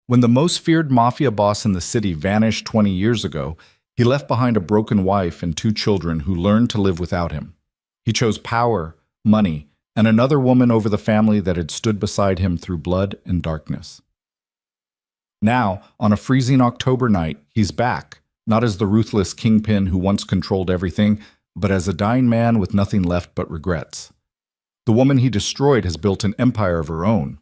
When the most feared mafia boss in the city vanished 20 years ago, he left behind a broken wife and two children who learned to live without him. He chose power, money, and another woman over the family that had stood beside him through blood and darkness. Now, on a freezing October night, he's back, not as the ruthless kingpin who once controlled everything, but as a dying man with nothing left but regrets. The woman he destroyed has built an empire of her own.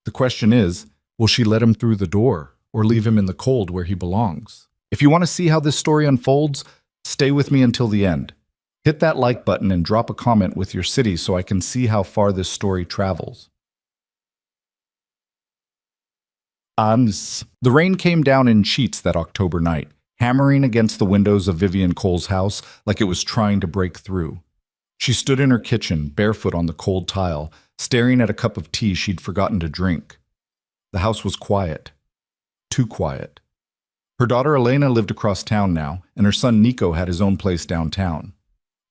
The question is, will she let him through the door or leave him in the cold where he belongs? If you want to see how this story unfolds, stay with me until the end. Hit that like button and drop a comment with your city so I can see how far this story travels. The rain came down in sheets that October night, hammering against the windows of Vivian Cole's house like it was trying to break through. She stood in her kitchen, barefoot on the cold tile, staring at a cup of tea she'd forgotten to drink. The house was quiet. Too quiet. Her daughter Elena lived across town now, and her son Nico had his own place downtown.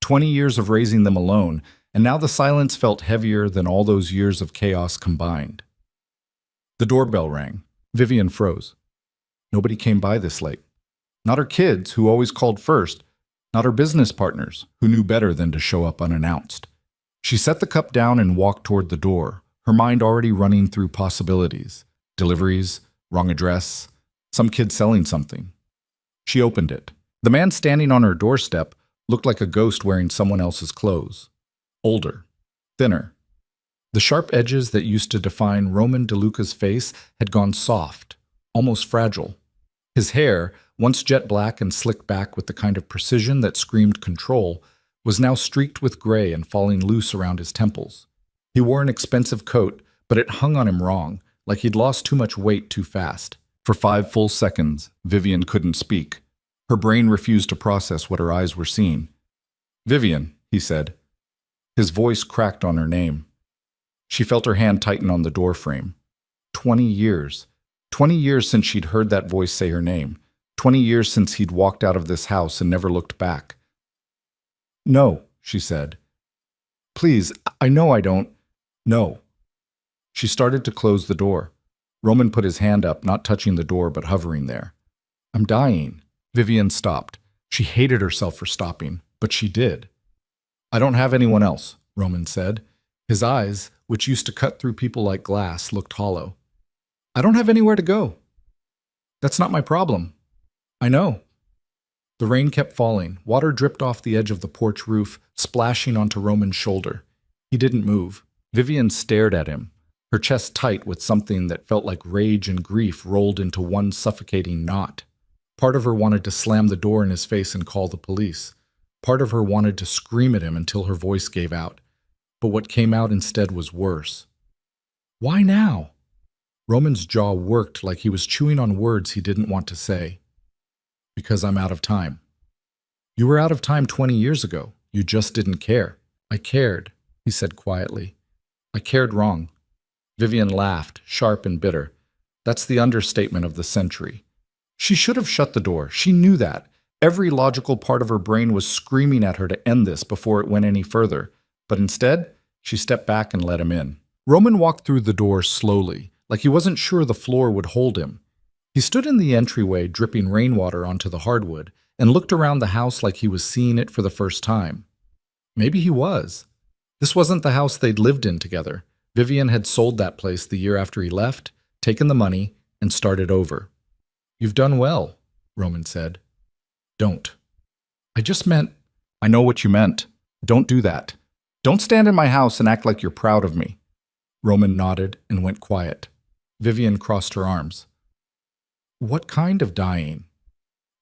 20 years of raising them alone, and now the silence felt heavier than all those years of chaos combined. The doorbell rang. Vivian froze. Nobody came by this late. Not her kids, who always called first. Not her business partners, who knew better than to show up unannounced. She set the cup down and walked toward the door, her mind already running through possibilities. Deliveries, wrong address, some kid selling something. She opened it. The man standing on her doorstep looked like a ghost wearing someone else's clothes. Older, thinner. The sharp edges that used to define Roman DeLuca's face had gone soft, almost fragile. His hair, once jet black and slicked back with the kind of precision that screamed control, was now streaked with gray and falling loose around his temples. He wore an expensive coat, but it hung on him wrong, like he'd lost too much weight too fast. For 5 full seconds, Vivian couldn't speak. Her brain refused to process what her eyes were seeing. "Vivian," he said. His voice cracked on her name. She felt her hand tighten on the door frame. 20 years. 20 years since she'd heard that voice say her name. 20 years since he'd walked out of this house and never looked back. "No," she said. "Please, I know I don't. No." She started to close the door. Roman put his hand up, not touching the door but hovering there. "I'm dying." Vivian stopped. She hated herself for stopping, but she did. "I don't have anyone else," Roman said. His eyes, which used to cut through people like glass, looked hollow. "I don't have anywhere to go." "That's not my problem." "I know." The rain kept falling. Water dripped off the edge of the porch roof, splashing onto Roman's shoulder. He didn't move. Vivian stared at him, her chest tight with something that felt like rage and grief rolled into one suffocating knot. Part of her wanted to slam the door in his face and call the police. Part of her wanted to scream at him until her voice gave out. But what came out instead was worse. "Why now?" Roman's jaw worked like he was chewing on words he didn't want to say. "Because I'm out of time." "You were out of time 20 years ago. You just didn't care." "I cared," he said quietly. "I cared wrong." Vivian laughed, sharp and bitter. That's the understatement of the century. She should have shut the door. She knew that. Every logical part of her brain was screaming at her to end this before it went any further. But instead, she stepped back and let him in. Roman walked through the door slowly, like he wasn't sure the floor would hold him. He stood in the entryway, dripping rainwater onto the hardwood, and looked around the house like he was seeing it for the first time. Maybe he was. This wasn't the house they'd lived in together. Vivian had sold that place the year after he left, taken the money, and started over. "You've done well," Roman said. "Don't." "I just meant—" "I know what you meant. Don't do that. Don't stand in my house and act like you're proud of me." Roman nodded and went quiet. Vivian crossed her arms. "What kind of dying?"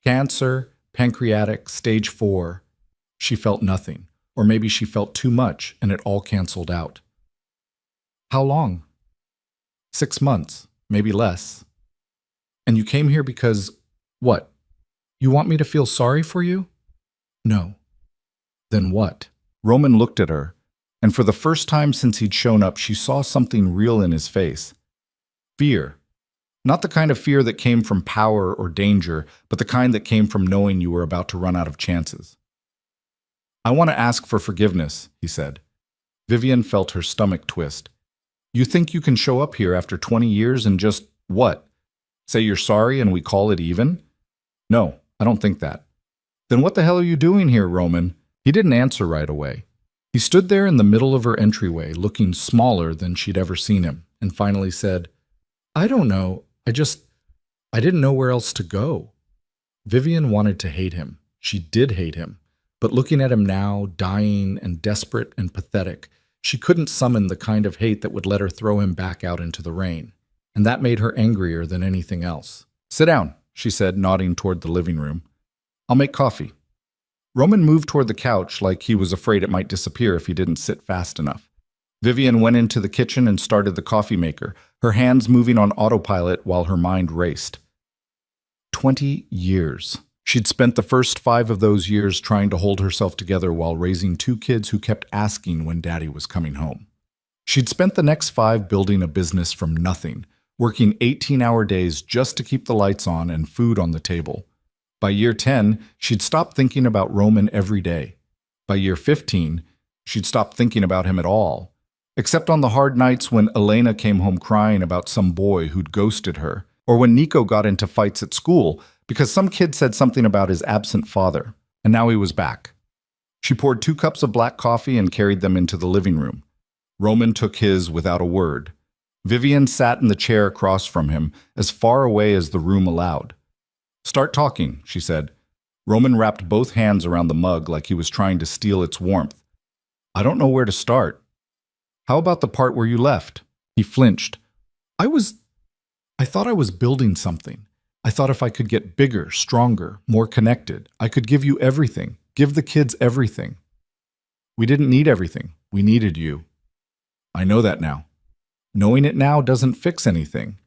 "Cancer, pancreatic, stage 4. She felt nothing, or maybe she felt too much and it all canceled out. "How long?" 6 months, maybe less." "And you came here because, what? You want me to feel sorry for you?" "No." "Then what?" Roman looked at her, and for the first time since he'd shown up, she saw something real in his face. Fear. Not the kind of fear that came from power or danger, but the kind that came from knowing you were about to run out of chances. "I want to ask for forgiveness," he said. Vivian felt her stomach twist. "You think you can show up here after 20 years and just, what? Say you're sorry and we call it even? No, I don't think that. Then what the hell are you doing here, Roman? He didn't answer right away. He stood there in the middle of her entryway, looking smaller than she'd ever seen him, and finally said, I don't know. I didn't know where else to go. Vivian wanted to hate him. She did hate him. But looking at him now, dying and desperate and pathetic, she couldn't summon the kind of hate that would let her throw him back out into the rain. And that made her angrier than anything else. Sit down, she said, nodding toward the living room. I'll make coffee. Roman moved toward the couch like he was afraid it might disappear if he didn't sit fast enough. Vivian went into the kitchen and started the coffee maker, her hands moving on autopilot while her mind raced. 20 years. She'd spent the first 5 of those years trying to hold herself together while raising 2 kids who kept asking when Daddy was coming home. She'd spent the next 5 building a business from nothing, working 18-hour days just to keep the lights on and food on the table. By year 10, she'd stopped thinking about Roman every day. By year 15, she'd stopped thinking about him at all, except on the hard nights when Elena came home crying about some boy who'd ghosted her, or when Nico got into fights at school because some kid said something about his absent father, and now he was back. She poured 2 cups of black coffee and carried them into the living room. Roman took his without a word. Vivian sat in the chair across from him, as far away as the room allowed. Start talking, she said. Roman wrapped both hands around the mug like he was trying to steal its warmth. I don't know where to start. How about the part where you left? He flinched. I thought I was building something. I thought if I could get bigger, stronger, more connected, I could give you everything, give the kids everything. We didn't need everything. We needed you. I know that now. Knowing it now doesn't fix anything.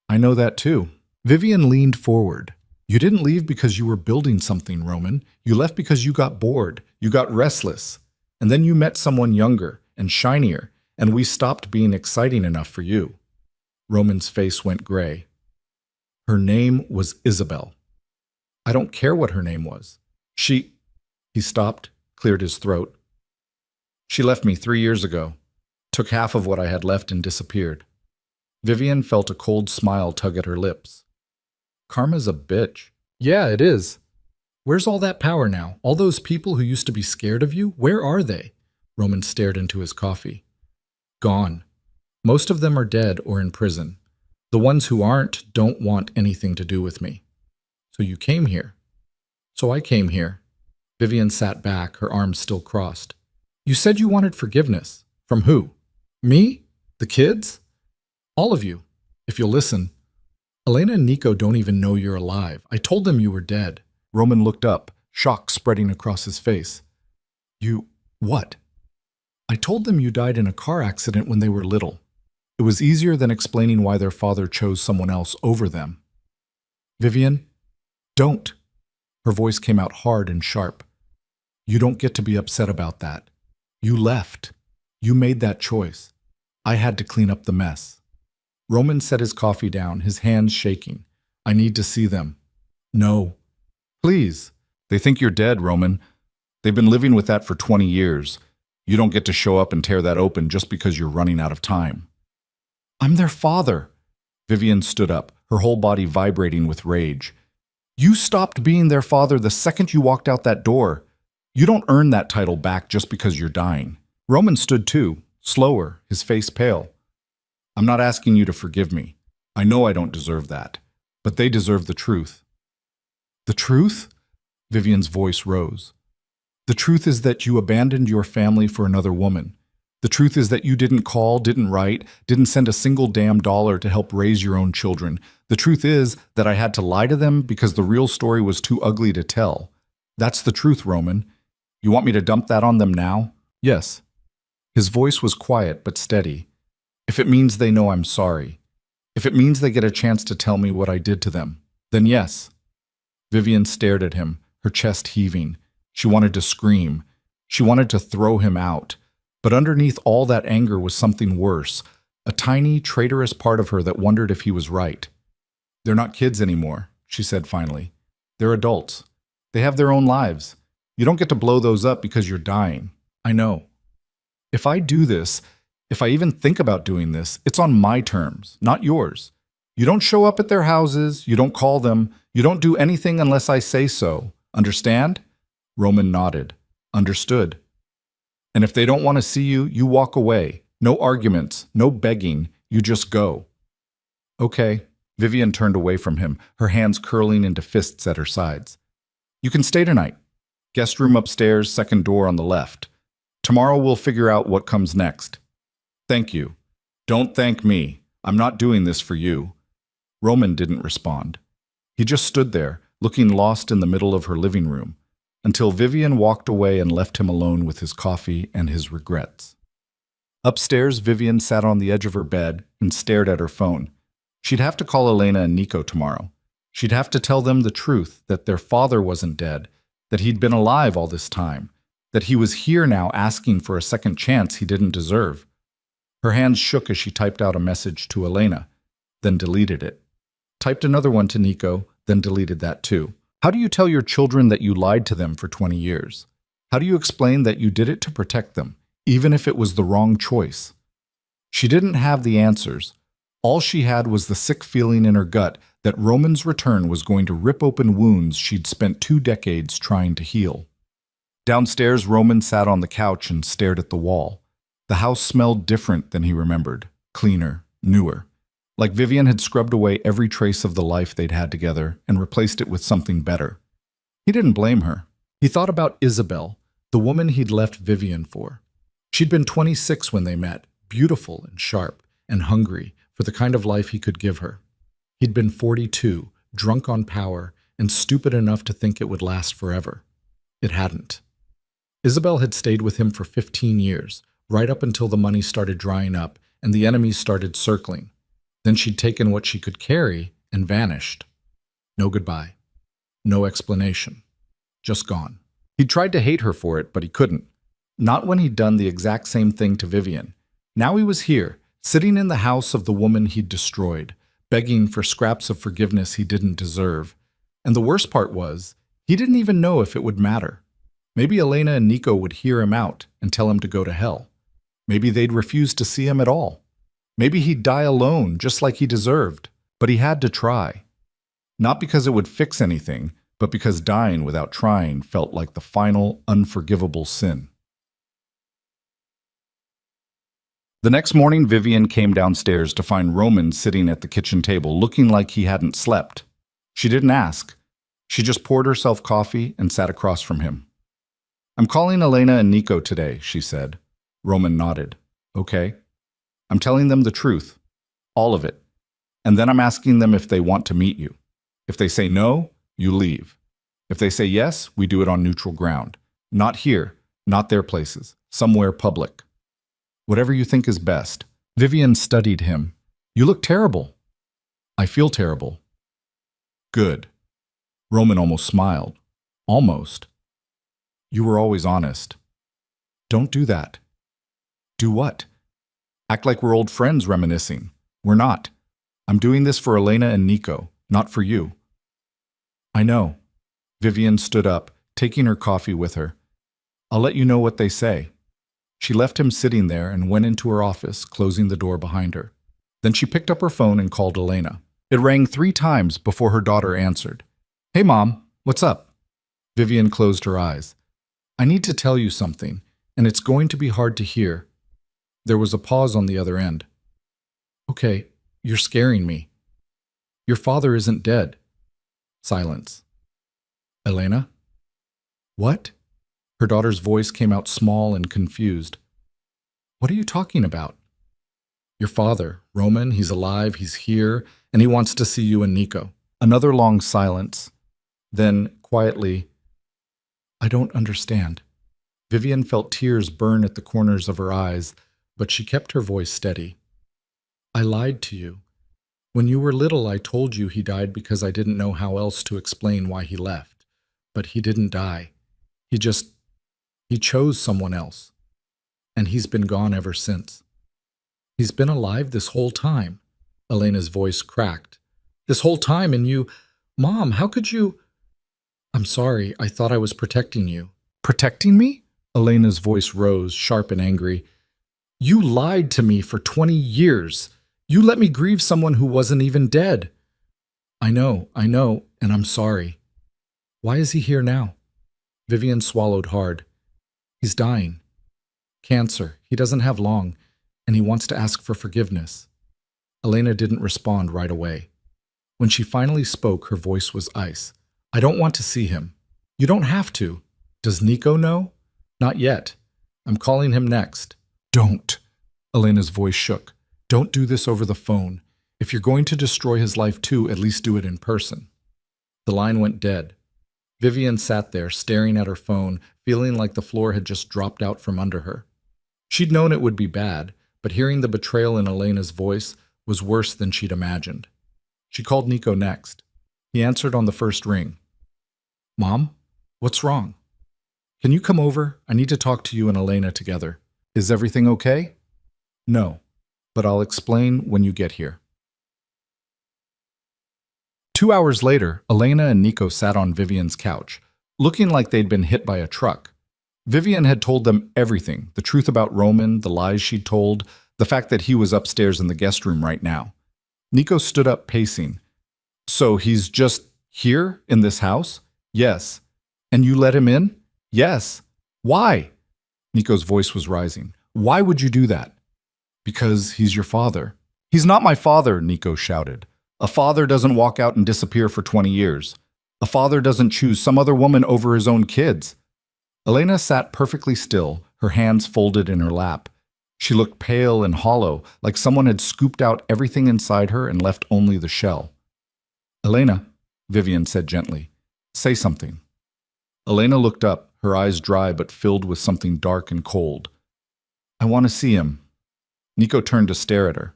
I know that too. Vivian leaned forward. You didn't leave because you were building something, Roman. You left because you got bored. You got restless. And then you met someone younger and shinier, and we stopped being exciting enough for you. Roman's face went gray. Her name was Isabel. I don't care what her name was. He stopped, cleared his throat. She left me 3 years ago, took half of what I had left and disappeared. Vivian felt a cold smile tug at her lips. Karma's a bitch. Yeah, it is. Where's all that power now? All those people who used to be scared of you? Where are they? Roman stared into his coffee. Gone. Most of them are dead or in prison. The ones who aren't don't want anything to do with me. So you came here. So I came here. Vivian sat back, her arms still crossed. You said you wanted forgiveness. From who? Me? The kids? All of you, if you'll listen. Elena and Nico don't even know you're alive. I told them you were dead. Roman looked up, shock spreading across his face. You, what? I told them you died in a car accident when they were little. It was easier than explaining why their father chose someone else over them. Vivian, don't. Her voice came out hard and sharp. You don't get to be upset about that. You left. You made that choice. I had to clean up the mess. Roman set his coffee down, his hands shaking. I need to see them. No. Please. They think you're dead, Roman. They've been living with that for 20 years. You don't get to show up and tear that open just because you're running out of time. I'm their father. Vivian stood up, her whole body vibrating with rage. You stopped being their father the second you walked out that door. You don't earn that title back just because you're dying. Roman stood too, slower, his face pale. I'm not asking you to forgive me. I know I don't deserve that. But they deserve the truth. The truth? Vivian's voice rose. The truth is that you abandoned your family for another woman. The truth is that you didn't call, didn't write, didn't send a single damn dollar to help raise your own children. The truth is that I had to lie to them because the real story was too ugly to tell. That's the truth, Roman. You want me to dump that on them now? Yes. His voice was quiet but steady. If it means they know I'm sorry, if it means they get a chance to tell me what I did to them, then yes. Vivian stared at him, her chest heaving. She wanted to scream. She wanted to throw him out. But underneath all that anger was something worse, a tiny, traitorous part of her that wondered if he was right. They're not kids anymore, she said finally. They're adults. They have their own lives. You don't get to blow those up because you're dying. I know. If I do this, if I even think about doing this, it's on my terms, not yours. You don't show up at their houses, you don't call them, you don't do anything unless I say so. Understand? Roman nodded. Understood. And if they don't want to see you, you walk away. No arguments, no begging, you just go. Okay. Vivian turned away from him, her hands curling into fists at her sides. You can stay tonight. Guest room upstairs, second door on the left. Tomorrow we'll figure out what comes next. Thank you. Don't thank me. I'm not doing this for you. Roman didn't respond. He just stood there, looking lost in the middle of her living room, until Vivian walked away and left him alone with his coffee and his regrets. Upstairs, Vivian sat on the edge of her bed and stared at her phone. She'd have to call Elena and Nico tomorrow. She'd have to tell them the truth, that their father wasn't dead, that he'd been alive all this time, that he was here now asking for a second chance he didn't deserve. Her hands shook as she typed out a message to Elena, then deleted it. Typed another one to Nico, then deleted that too. How do you tell your children that you lied to them for 20 years? How do you explain that you did it to protect them, even if it was the wrong choice? She didn't have the answers. All she had was the sick feeling in her gut that Roman's return was going to rip open wounds she'd spent 2 decades trying to heal. Downstairs, Roman sat on the couch and stared at the wall. The house smelled different than he remembered, cleaner, newer. Like Vivian had scrubbed away every trace of the life they'd had together and replaced it with something better. He didn't blame her. He thought about Isabel, the woman he'd left Vivian for. She'd been 26 when they met, beautiful and sharp and hungry for the kind of life he could give her. He'd been 42, drunk on power, and stupid enough to think it would last forever. It hadn't. Isabel had stayed with him for 15 years, right up until the money started drying up and the enemies started circling. Then she'd taken what she could carry and vanished. No goodbye. No explanation. Just gone. He'd tried to hate her for it, but he couldn't. Not when he'd done the exact same thing to Vivian. Now he was here, sitting in the house of the woman he'd destroyed, begging for scraps of forgiveness he didn't deserve. And the worst part was, he didn't even know if it would matter. Maybe Elena and Nico would hear him out and tell him to go to hell. Maybe they'd refuse to see him at all. Maybe he'd die alone, just like he deserved. But he had to try. Not because it would fix anything, but because dying without trying felt like the final, unforgivable sin. The next morning, Vivian came downstairs to find Roman sitting at the kitchen table, looking like he hadn't slept. She didn't ask. She just poured herself coffee and sat across from him. I'm calling Elena and Nico today, she said. Roman nodded. Okay. I'm telling them the truth. All of it. And then I'm asking them if they want to meet you. If they say no, you leave. If they say yes, we do it on neutral ground. Not here, not their places, somewhere public. Whatever you think is best. Vivian studied him. You look terrible. I feel terrible. Good. Roman almost smiled. Almost. You were always honest. Don't do that. Do what? Act like we're old friends reminiscing. We're not. I'm doing this for Elena and Nico, not for you. I know. Vivian stood up, taking her coffee with her. I'll let you know what they say. She left him sitting there and went into her office, closing the door behind her. Then she picked up her phone and called Elena. It rang 3 times before her daughter answered. Hey, Mom, what's up? Vivian closed her eyes. I need to tell you something, and it's going to be hard to hear. There was a pause on the other end. Okay, you're scaring me. Your father isn't dead. Silence. Elena? What? Her daughter's voice came out small and confused. What are you talking about? Your father, Roman, he's alive, he's here, and he wants to see you and Nico. Another long silence. Then, quietly, I don't understand. Vivian felt tears burn at the corners of her eyes, but she kept her voice steady. I lied to you. When you were little, I told you he died because I didn't know how else to explain why he left. But he didn't die. He chose someone else. And he's been gone ever since. He's been alive this whole time. Elena's voice cracked. This whole time, and you... Mom, how could you... I'm sorry, I thought I was protecting you. Protecting me? Elena's voice rose, sharp and angry. You lied to me for 20 years. You let me grieve someone who wasn't even dead. I know, and I'm sorry. Why is he here now? Vivian swallowed hard. He's dying. Cancer. He doesn't have long, and he wants to ask for forgiveness. Elena didn't respond right away. When she finally spoke, her voice was ice. I don't want to see him. You don't have to. Does Nico know? Not yet. I'm calling him next. Don't. Elena's voice shook. Don't do this over the phone. If you're going to destroy his life too, at least do it in person. The line went dead. Vivian sat there, staring at her phone, feeling like the floor had just dropped out from under her. She'd known it would be bad, but hearing the betrayal in Elena's voice was worse than she'd imagined. She called Nico next. He answered on the first ring. Mom, what's wrong? Can you come over? I need to talk to you and Elena together. Is everything okay? No, but I'll explain when you get here. 2 hours later, Elena and Nico sat on Vivian's couch, looking like they'd been hit by a truck. Vivian had told them everything, the truth about Roman, the lies she'd told, the fact that he was upstairs in the guest room right now. Nico stood up, pacing. So he's just here in this house? Yes. And you let him in? Yes. Why? Nico's voice was rising. Why would you do that? Because he's your father. He's not my father, Nico shouted. A father doesn't walk out and disappear for 20 years. A father doesn't choose some other woman over his own kids. Elena sat perfectly still, her hands folded in her lap. She looked pale and hollow, like someone had scooped out everything inside her and left only the shell. Elena, Vivian said gently, say something. Elena looked up, her eyes dry but filled with something dark and cold. I want to see him. Nico turned to stare at her.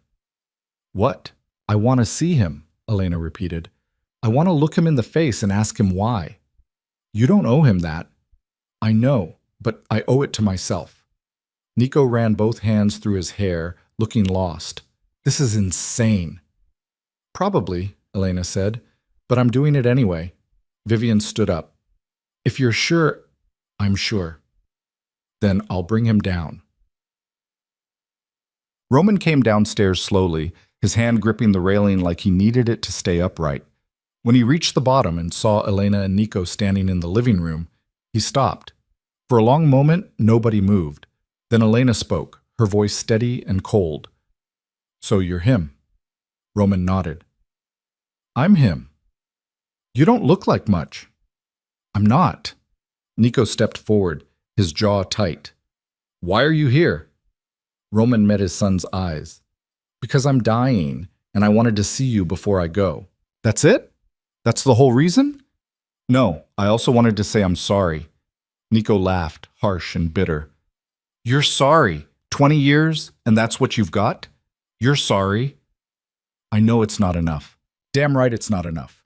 What? I want to see him, Elena repeated. I want to look him in the face and ask him why. You don't owe him that. I know, but I owe it to myself. Nico ran both hands through his hair, looking lost. This is insane. Probably, Elena said, but I'm doing it anyway. Vivian stood up. If you're sure, I'm sure. Then I'll bring him down. Roman came downstairs slowly, his hand gripping the railing like he needed it to stay upright. When he reached the bottom and saw Elena and Nico standing in the living room, he stopped. For a long moment, nobody moved. Then Elena spoke, her voice steady and cold. So you're him. Roman nodded. I'm him. You don't look like much. I'm not. Nico stepped forward, his jaw tight. Why are you here? Roman met his son's eyes. Because I'm dying, and I wanted to see you before I go. That's it? That's the whole reason? No, I also wanted to say I'm sorry. Nico laughed, harsh and bitter. You're sorry. 20 years, and that's what you've got? You're sorry. I know it's not enough. Damn right it's not enough.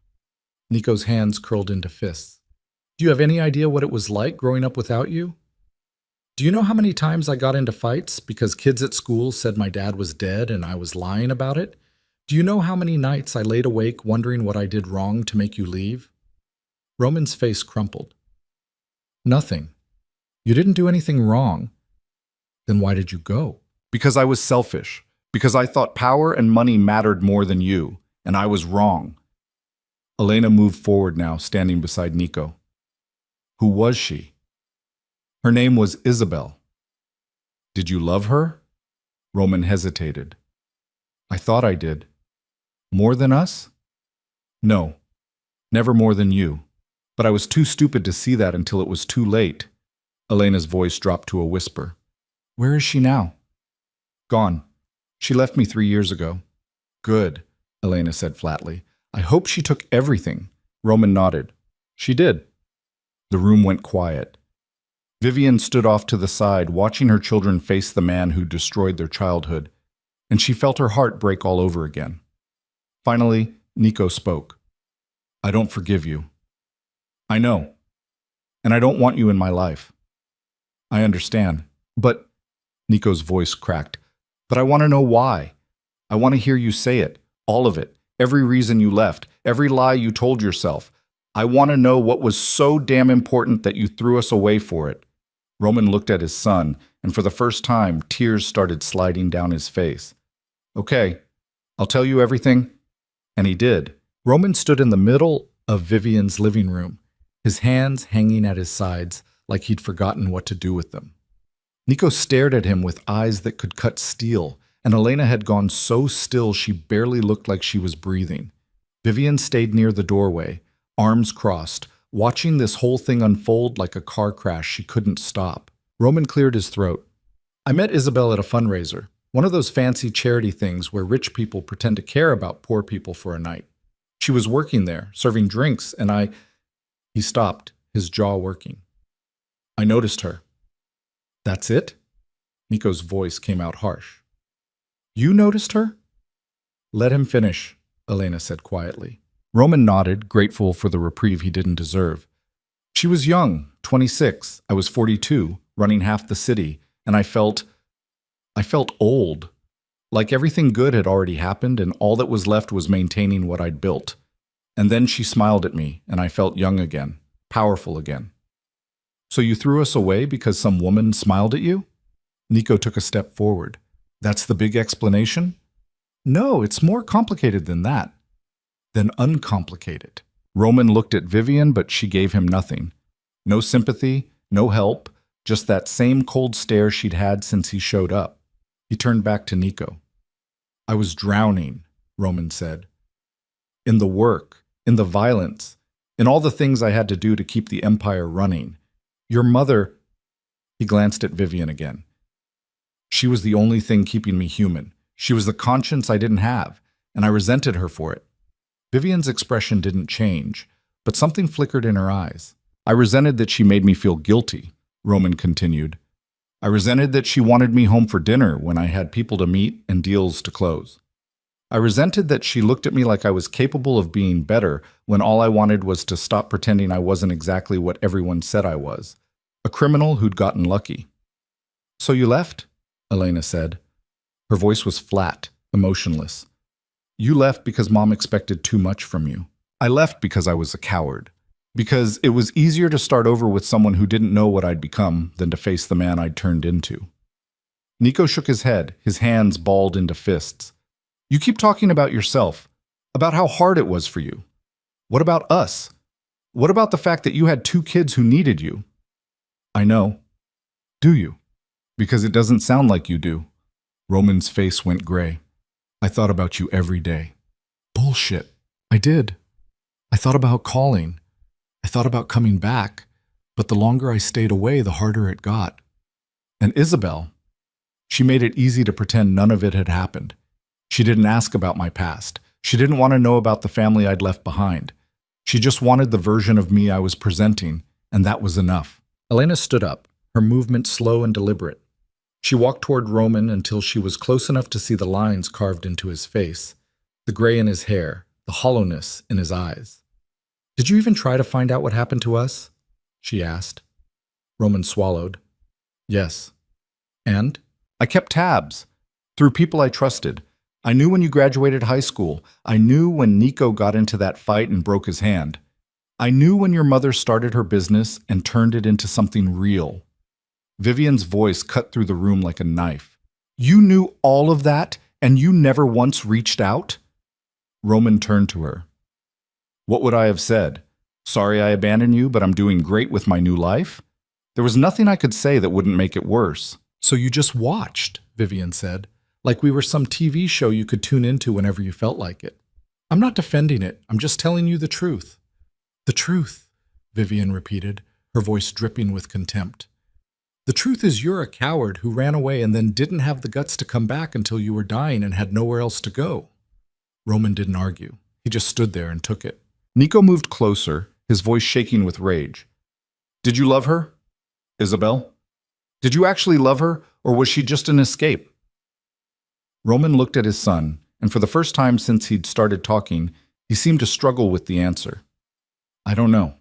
Nico's hands curled into fists. Do you have any idea what it was like growing up without you? Do you know how many times I got into fights because kids at school said my dad was dead and I was lying about it? Do you know how many nights I laid awake wondering what I did wrong to make you leave? Roman's face crumpled. Nothing. You didn't do anything wrong. Then why did you go? Because I was selfish. Because I thought power and money mattered more than you, and I was wrong. Elena moved forward now, standing beside Nico. Who was she? Her name was Isabel. Did you love her? Roman hesitated. I thought I did. More than us? No, never more than you. But I was too stupid to see that until it was too late. Elena's voice dropped to a whisper. Where is she now? Gone. She left me 3 years ago. Good, Elena said flatly. I hope she took everything. Roman nodded. She did. The room went quiet. Vivian stood off to the side, watching her children face the man who destroyed their childhood, and she felt her heart break all over again. Finally, Nico spoke. I don't forgive you. I know. And I don't want you in my life. I understand. But, Nico's voice cracked, but I want to know why. I want to hear you say it, all of it, every reason you left, every lie you told yourself. I want to know what was so damn important that you threw us away for it. Roman looked at his son, and for the first time, tears started sliding down his face. Okay, I'll tell you everything. And he did. Roman stood in the middle of Vivian's living room, his hands hanging at his sides like he'd forgotten what to do with them. Nico stared at him with eyes that could cut steel, and Elena had gone so still she barely looked like she was breathing. Vivian stayed near the doorway, arms crossed, watching this whole thing unfold like a car crash she couldn't stop. Roman cleared his throat. I met Isabel at a fundraiser, one of those fancy charity things where rich people pretend to care about poor people for a night. She was working there, serving drinks, and He stopped, his jaw working. I noticed her. That's it? Nico's voice came out harsh. You noticed her? Let him finish, Elena said quietly. Roman nodded, grateful for the reprieve he didn't deserve. She was young, 26. I was 42, running half the city, and I felt old. Like everything good had already happened, and all that was left was maintaining what I'd built. And then she smiled at me, and I felt young again, powerful again. So you threw us away because some woman smiled at you? Nico took a step forward. That's the big explanation? No, it's more complicated than that. Then uncomplicated. Roman looked at Vivian, but she gave him nothing. No sympathy, no help, just that same cold stare she'd had since he showed up. He turned back to Nico. I was drowning, Roman said. In the work, in the violence, in all the things I had to do to keep the empire running. Your mother, he glanced at Vivian again. She was the only thing keeping me human. She was the conscience I didn't have, and I resented her for it. Vivian's expression didn't change, but something flickered in her eyes. I resented that she made me feel guilty, Roman continued. I resented that she wanted me home for dinner when I had people to meet and deals to close. I resented that she looked at me like I was capable of being better when all I wanted was to stop pretending I wasn't exactly what everyone said I was. A criminal who'd gotten lucky. So you left? Elena said. Her voice was flat, emotionless. You left because Mom expected too much from you. I left because I was a coward. Because it was easier to start over with someone who didn't know what I'd become than to face the man I'd turned into. Nico shook his head, his hands balled into fists. You keep talking about yourself, about how hard it was for you. What about us? What about the fact that you had 2 kids who needed you? I know. Do you? Because it doesn't sound like you do. Roman's face went gray. I thought about you every day. Bullshit. I did. I thought about calling. I thought about coming back, but the longer I stayed away, the harder it got. And Isabel, she made it easy to pretend none of it had happened. She didn't ask about my past. She didn't want to know about the family I'd left behind. She just wanted the version of me I was presenting, and that was enough. Elena stood up, her movement slow and deliberate. She walked toward Roman until she was close enough to see the lines carved into his face, the gray in his hair, the hollowness in his eyes. Did you even try to find out what happened to us? She asked. Roman swallowed. Yes. And? I kept tabs. Through people I trusted. I knew when you graduated high school. I knew when Nico got into that fight and broke his hand. I knew when your mother started her business and turned it into something real. Vivian's voice cut through the room like a knife. You knew all of that, and you never once reached out? Roman turned to her. What would I have said? Sorry I abandoned you, but I'm doing great with my new life? There was nothing I could say that wouldn't make it worse. So you just watched, Vivian said, like we were some TV show you could tune into whenever you felt like it. I'm not defending it. I'm just telling you the truth. The truth, Vivian repeated, her voice dripping with contempt. The truth is you're a coward who ran away and then didn't have the guts to come back until you were dying and had nowhere else to go. Roman didn't argue. He just stood there and took it. Nico moved closer, his voice shaking with rage. Did you love her, Isabel? Did you actually love her, or was she just an escape? Roman looked at his son, and for the first time since he'd started talking, he seemed to struggle with the answer. I don't know.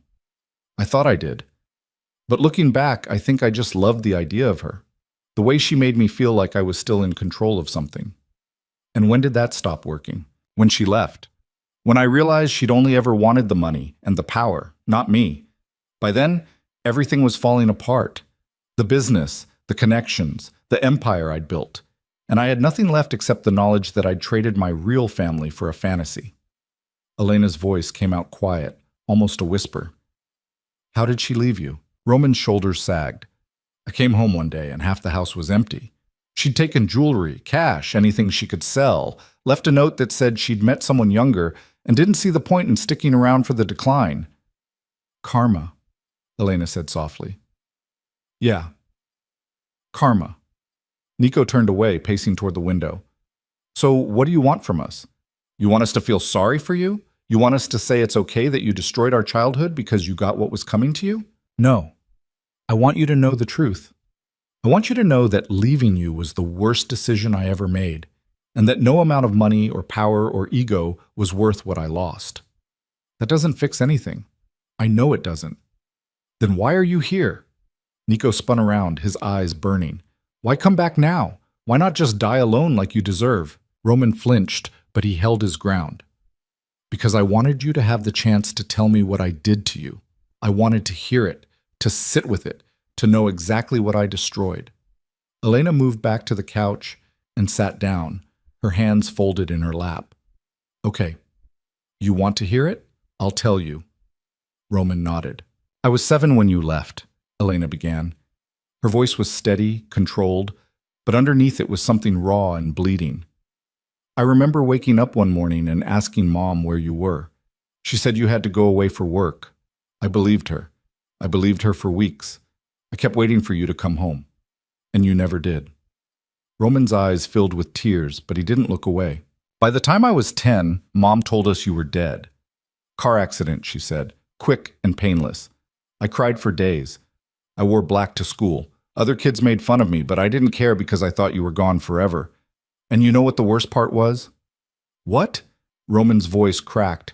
I thought I did. But looking back, I think I just loved the idea of her, the way she made me feel like I was still in control of something. And when did that stop working? When she left. When I realized she'd only ever wanted the money and the power, not me. By then, everything was falling apart. The business, the connections, the empire I'd built. and I had nothing left except the knowledge that I'd traded my real family for a fantasy. Elena's voice came out quiet, almost a whisper. How did she leave you? Roman's shoulders sagged. I came home one day and half the house was empty. She'd taken jewelry, cash, anything she could sell, left a note that said she'd met someone younger and didn't see the point in sticking around for the decline. Karma, Elena said softly. Yeah. Karma. Nico turned away, pacing toward the window. So what do you want from us? You want us to feel sorry for you? You want us to say it's okay that you destroyed our childhood because you got what was coming to you? No. I want you to know the truth. I want you to know that leaving you was the worst decision I ever made, and that no amount of money or power or ego was worth what I lost. That doesn't fix anything. I know it doesn't. Then why are you here? Nico spun around, his eyes burning. Why come back now? Why not just die alone like you deserve? Roman flinched, but he held his ground. Because I wanted you to have the chance to tell me what I did to you. I wanted to hear it, to sit with it, to know exactly what I destroyed. Elena moved back to the couch and sat down, her hands folded in her lap. Okay, you want to hear it? I'll tell you. Roman nodded. I was 7 when you left, Elena began. Her voice was steady, controlled, but underneath it was something raw and bleeding. I remember waking up one morning and asking Mom where you were. She said you had to go away for work. I believed her. I believed her for weeks. I kept waiting for you to come home. And you never did. Roman's eyes filled with tears, but he didn't look away. By the time I was 10, Mom told us you were dead. Car accident, she said. Quick and painless. I cried for days. I wore black to school. Other kids made fun of me, but I didn't care because I thought you were gone forever. And you know what the worst part was? What? Roman's voice cracked.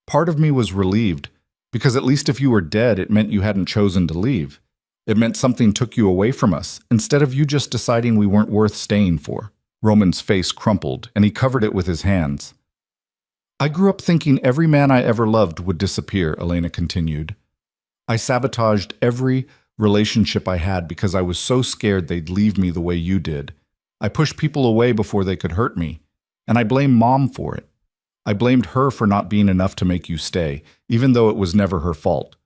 Part of me was relieved, because at least if you were dead, it meant you hadn't chosen to leave. It meant something took you away from us, instead of you just deciding we weren't worth staying for. Roman's face crumpled, and he covered it with his hands. I grew up thinking every man I ever loved would disappear, Elena continued. I sabotaged every relationship I had because I was so scared they'd leave me the way you did. I pushed people away before they could hurt me, and I blamed Mom for it. I blamed her for not being enough to make you stay, even though it was never her fault.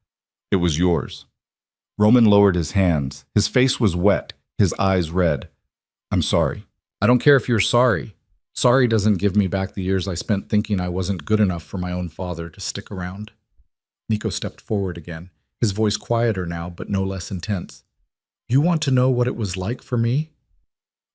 It was yours. Roman lowered his hands. His face was wet, his eyes red. I'm sorry. I don't care if you're sorry. Sorry doesn't give me back the years I spent thinking I wasn't good enough for my own father to stick around. Nico stepped forward again, his voice quieter now, but no less intense. You want to know what it was like for me?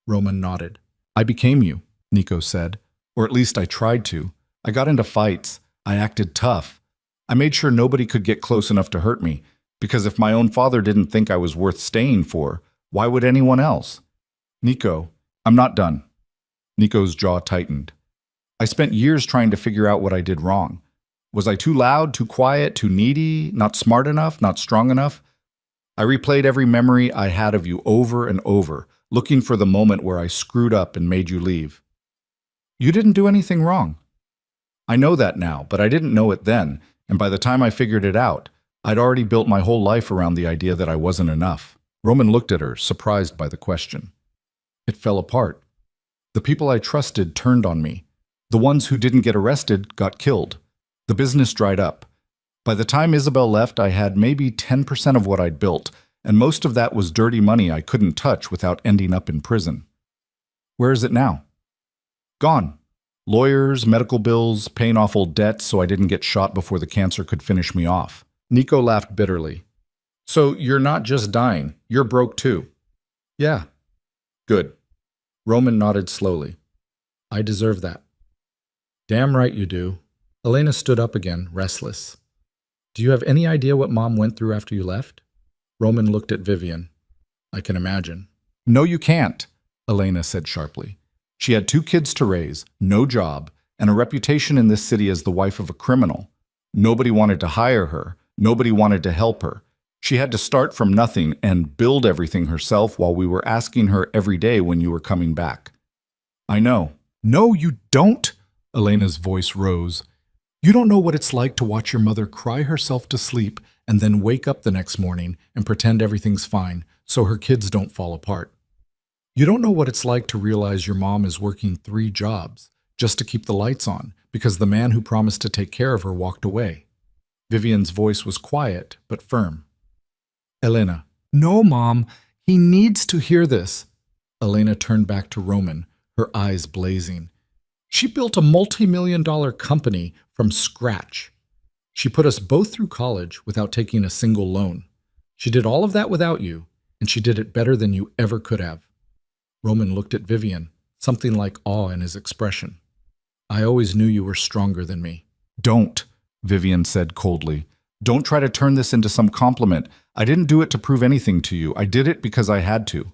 Roman nodded. I became you, Nico said. Or at least I tried to. I got into fights. I acted tough. I made sure nobody could get close enough to hurt me, because if my own father didn't think I was worth staying for, why would anyone else? Nico, I'm not done. Nico's jaw tightened. I spent years trying to figure out what I did wrong. Was I too loud, too quiet, too needy, not smart enough, not strong enough? I replayed every memory I had of you over and over, looking for the moment where I screwed up and made you leave. You didn't do anything wrong. I know that now, but I didn't know it then, and by the time I figured it out, I'd already built my whole life around the idea that I wasn't enough. Roman looked at her, surprised by the question. It fell apart. The people I trusted turned on me. The ones who didn't get arrested got killed. The business dried up. By the time Isabel left, I had maybe 10% of what I'd built, and most of that was dirty money I couldn't touch without ending up in prison. Where is it now? Gone. Lawyers, medical bills, paying off old debts so I didn't get shot before the cancer could finish me off. Nico laughed bitterly. So you're not just dying, you're broke too. Yeah. Good. Roman nodded slowly. I deserve that. Damn right you do. Elena stood up again, restless. Do you have any idea what Mom went through after you left? Roman looked at Vivian. I can imagine. No, you can't, Elena said sharply. She had 2 kids to raise, no job, and a reputation in this city as the wife of a criminal. Nobody wanted to hire her. Nobody wanted to help her. She had to start from nothing and build everything herself while we were asking her every day when you were coming back. I know. No, you don't, Elena's voice rose. You don't know what it's like to watch your mother cry herself to sleep and then wake up the next morning and pretend everything's fine so her kids don't fall apart. You don't know what it's like to realize your mom is working 3 jobs just to keep the lights on because the man who promised to take care of her walked away. Vivian's voice was quiet but firm. Elena. No, Mom. He needs to hear this. Elena turned back to Roman, her eyes blazing. She built a multi-million-dollar company from scratch. She put us both through college without taking a single loan. She did all of that without you, and she did it better than you ever could have. Roman looked at Vivian, something like awe in his expression. I always knew you were stronger than me. Don't, Vivian said coldly. Don't try to turn this into some compliment. I didn't do it to prove anything to you. I did it because I had to.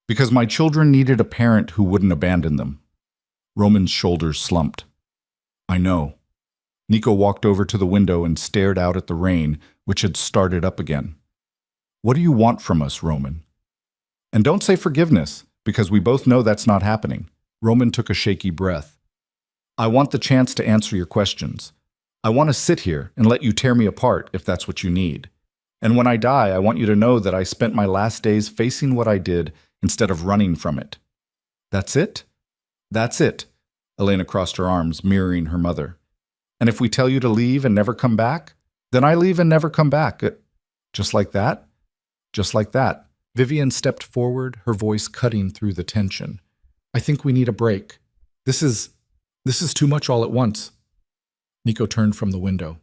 Because my children needed a parent who wouldn't abandon them. Roman's shoulders slumped. I know. Nico walked over to the window and stared out at the rain, which had started up again. What do you want from us, Roman? And don't say forgiveness, because we both know that's not happening. Roman took a shaky breath. I want the chance to answer your questions. I want to sit here and let you tear me apart if that's what you need. And when I die, I want you to know that I spent my last days facing what I did instead of running from it. That's it? That's it. Elena crossed her arms, mirroring her mother. And if we tell you to leave and never come back, then I leave and never come back. Just like that? Just like that. Vivian stepped forward, her voice cutting through the tension. I think we need a break. This is too much all at once. Nico turned from the window.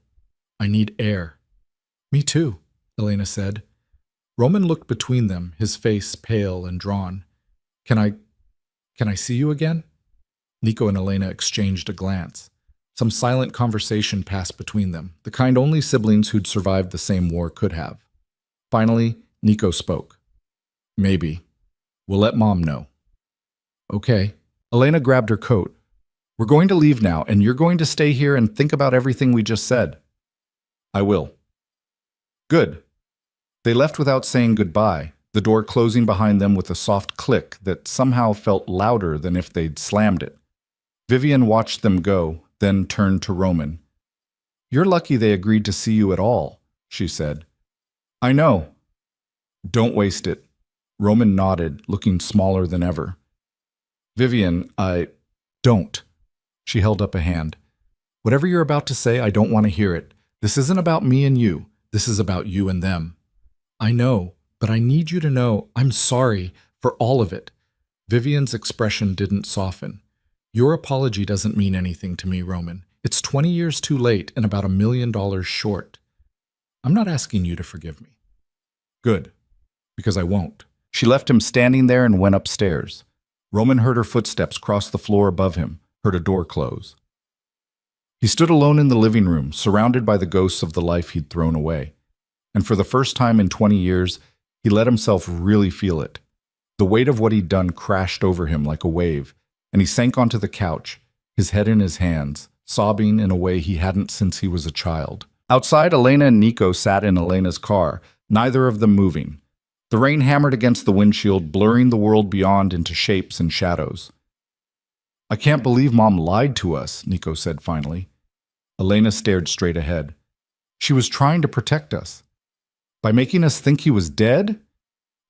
I need air. Me too, Elena said. Roman looked between them, his face pale and drawn. Can I see you again? Nico and Elena exchanged a glance. Some silent conversation passed between them, the kind only siblings who'd survived the same war could have. Finally, Nico spoke. Maybe. We'll let Mom know. Okay. Elena grabbed her coat. We're going to leave now, and you're going to stay here and think about everything we just said. I will. Good. They left without saying goodbye, the door closing behind them with a soft click that somehow felt louder than if they'd slammed it. Vivian watched them go, then turned to Roman. You're lucky they agreed to see you at all, she said. I know. Don't waste it. Roman nodded, looking smaller than ever. Vivian, don't. She held up a hand. Whatever you're about to say, I don't want to hear it. This isn't about me and you. This is about you and them. I know, but I need you to know I'm sorry for all of it. Vivian's expression didn't soften. Your apology doesn't mean anything to me, Roman. It's 20 years too late and about $1 million short. I'm not asking you to forgive me. Good, because I won't. She left him standing there and went upstairs. Roman heard her footsteps cross the floor above him, heard a door close. He stood alone in the living room, surrounded by the ghosts of the life he'd thrown away. And for the first time in 20 years, he let himself really feel it. The weight of what he'd done crashed over him like a wave, and he sank onto the couch, his head in his hands, sobbing in a way he hadn't since he was a child. Outside, Elena and Nico sat in Elena's car, neither of them moving. The rain hammered against the windshield, blurring the world beyond into shapes and shadows. I can't believe Mom lied to us, Nico said finally. Elena stared straight ahead. She was trying to protect us. By making us think he was dead?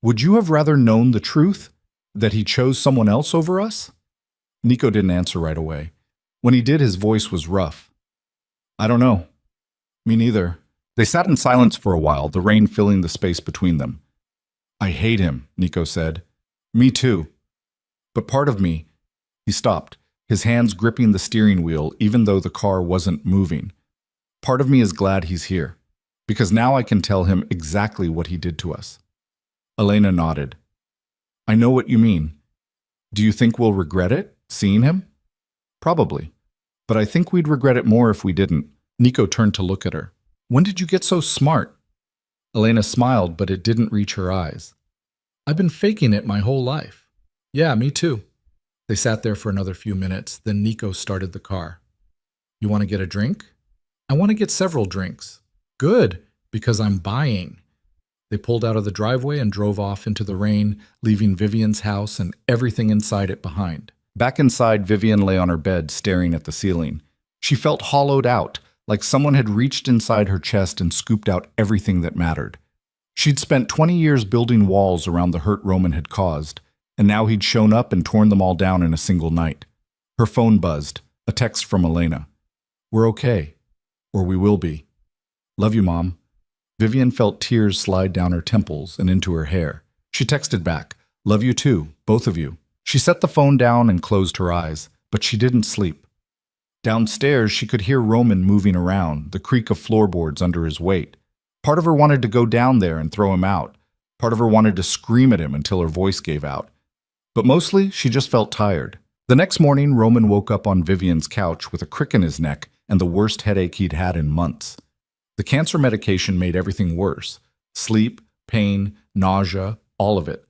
Would you have rather known the truth? That he chose someone else over us? Nico didn't answer right away. When he did, his voice was rough. I don't know. Me neither. They sat in silence for a while, the rain filling the space between them. I hate him, Nico said. Me too. But part of me... He stopped, his hands gripping the steering wheel even though the car wasn't moving. Part of me is glad he's here, because now I can tell him exactly what he did to us. Elena nodded. I know what you mean. Do you think we'll regret it, seeing him? Probably. But I think we'd regret it more if we didn't. Nico turned to look at her. When did you get so smart? Elena smiled, but it didn't reach her eyes. I've been faking it my whole life. Yeah, me too. They sat there for another few minutes, then Nico started the car. You want to get a drink? I want to get several drinks. Good, because I'm buying. They pulled out of the driveway and drove off into the rain, leaving Vivian's house and everything inside it behind. Back inside, Vivian lay on her bed, staring at the ceiling. She felt hollowed out, like someone had reached inside her chest and scooped out everything that mattered. She'd spent 20 years building walls around the hurt Roman had caused, And now he'd shown up and torn them all down in a single night. Her phone buzzed. A text from Elena. "We're okay. Or we will be. Love you, Mom." Vivian felt tears slide down her temples and into her hair. She texted back, "Love you too, both of you." She set the phone down and closed her eyes, but she didn't sleep. Downstairs, she could hear Roman moving around, the creak of floorboards under his weight. Part of her wanted to go down there and throw him out. Part of her wanted to scream at him until her voice gave out. But mostly, she just felt tired. The next morning, Roman woke up on Vivian's couch with a crick in his neck and the worst headache he'd had in months. The cancer medication made everything worse. Sleep, pain, nausea, all of it.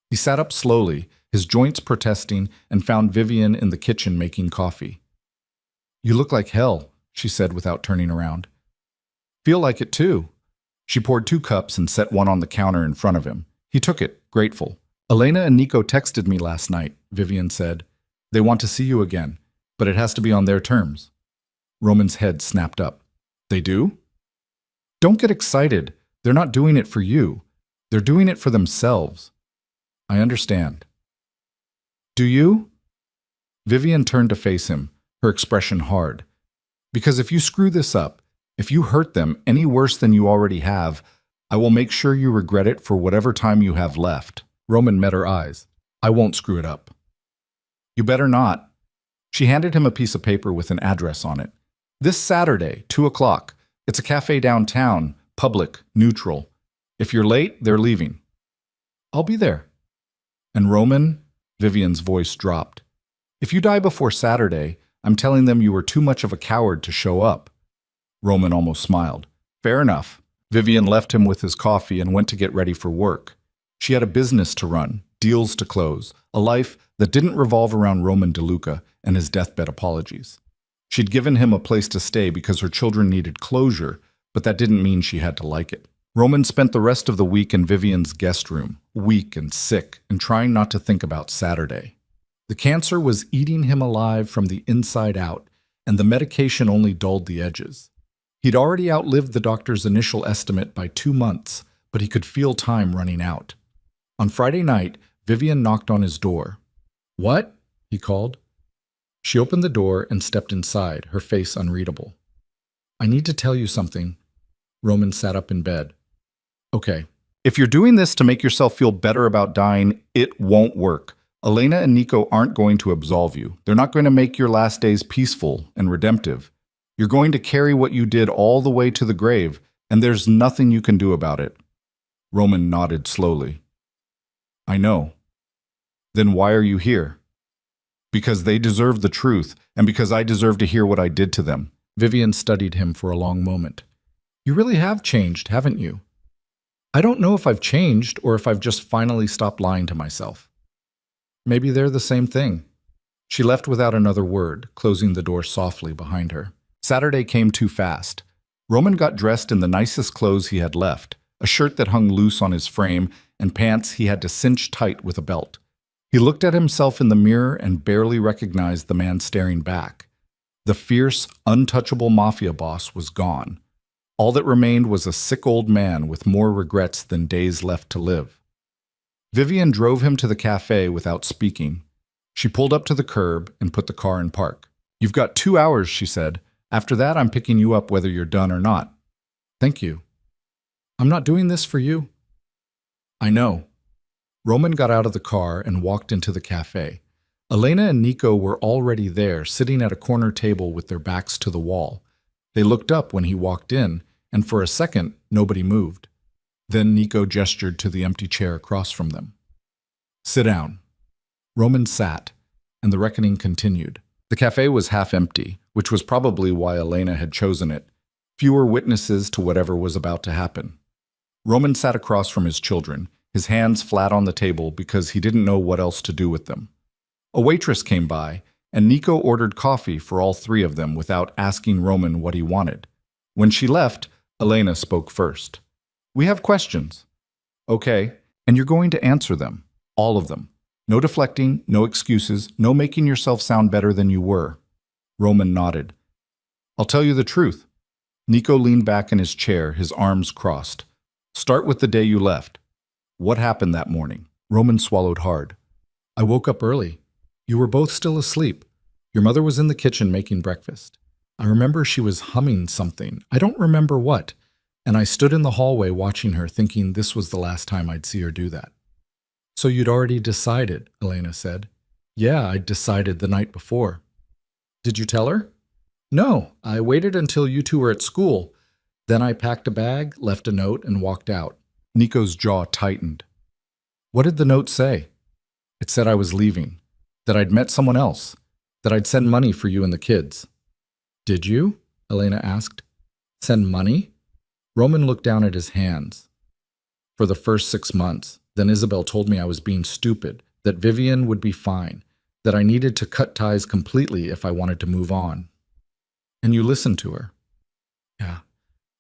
He sat up slowly, his joints protesting, and found Vivian in the kitchen making coffee. "You look like hell," she said without turning around. "Feel like it too." She poured 2 cups and set one on the counter in front of him. He took it, grateful. "Elena and Nico texted me last night," Vivian said. "They want to see you again, but it has to be on their terms." Roman's head snapped up. "They do?" "Don't get excited. They're not doing it for you. They're doing it for themselves." "I understand." "Do you?" Vivian turned to face him, her expression hard. "Because if you screw this up, if you hurt them any worse than you already have, I will make sure you regret it for whatever time you have left." Roman met her eyes. "I won't screw it up." "You better not." She handed him a piece of paper with an address on it. "This Saturday, 2 o'clock. It's a cafe downtown, public, neutral. If you're late, they're leaving." "I'll be there." "And Roman," Vivian's voice dropped, "if you die before Saturday, I'm telling them you were too much of a coward to show up." Roman almost smiled. "Fair enough." Vivian left him with his coffee and went to get ready for work. She had a business to run, deals to close, a life that didn't revolve around Roman DeLuca and his deathbed apologies. She'd given him a place to stay because her children needed closure, but that didn't mean she had to like it. Roman spent the rest of the week in Vivian's guest room, weak and sick, and trying not to think about Saturday. The cancer was eating him alive from the inside out, and the medication only dulled the edges. He'd already outlived the doctor's initial estimate by 2 months, but he could feel time running out. On Friday night, Vivian knocked on his door. "What?" he called. She opened the door and stepped inside, her face unreadable. "I need to tell you something." Roman sat up in bed. "Okay. If you're doing this to make yourself feel better about dying, it won't work. Elena and Nico aren't going to absolve you. They're not going to make your last days peaceful and redemptive. You're going to carry what you did all the way to the grave, and there's nothing you can do about it." Roman nodded slowly. "I know." "Then why are you here?" "Because they deserve the truth, and because I deserve to hear what I did to them." Vivian studied him for a long moment. "You really have changed, haven't you?" "I don't know if I've changed or if I've just finally stopped lying to myself." "Maybe they're the same thing." She left without another word, closing the door softly behind her. Saturday came too fast. Roman got dressed in the nicest clothes he had left, a shirt that hung loose on his frame and pants he had to cinch tight with a belt. He looked at himself in the mirror and barely recognized the man staring back. The fierce, untouchable mafia boss was gone. All that remained was a sick old man with more regrets than days left to live. Vivian drove him to the cafe without speaking. She pulled up to the curb and put the car in park. "You've got 2 hours," she said. "After that, I'm picking you up whether you're done or not." "Thank you." "I'm not doing this for you." "I know." Roman got out of the car and walked into the cafe. Elena and Nico were already there, sitting at a corner table with their backs to the wall. They looked up when he walked in, and for a second, nobody moved. Then Nico gestured to the empty chair across from them. "Sit down." Roman sat, and the reckoning continued. The cafe was half empty, which was probably why Elena had chosen it. Fewer witnesses to whatever was about to happen. Roman sat across from his children, his hands flat on the table because he didn't know what else to do with them. A waitress came by, and Nico ordered coffee for all 3 of them without asking Roman what he wanted. When she left, Elena spoke first. "We have questions." "Okay, and you're going to answer them. All of them. No deflecting, no excuses, no making yourself sound better than you were." Roman nodded. "I'll tell you the truth." Nico leaned back in his chair, his arms crossed. "Start with the day you left. What happened that morning?" Roman swallowed hard. I woke up early. You were both still asleep. Your mother was in the kitchen making breakfast. I remember she was humming something. I don't remember what. And I stood in the hallway watching her, thinking this was the last time I'd see her do that. So you'd already decided, Elena said. Yeah, I'd decided the night before. Did you tell her? No, I waited until you two were at school. Then I packed a bag, left a note, and walked out. Nico's jaw tightened. What did the note say? It said I was leaving, that I'd met someone else, that I'd send money for you and the kids. Did you? Elena asked. Send money? Roman looked down at his hands. For the first 6 months, then Isabel told me I was being stupid, that Vivian would be fine, that I needed to cut ties completely if I wanted to move on. And you listened to her? Yeah,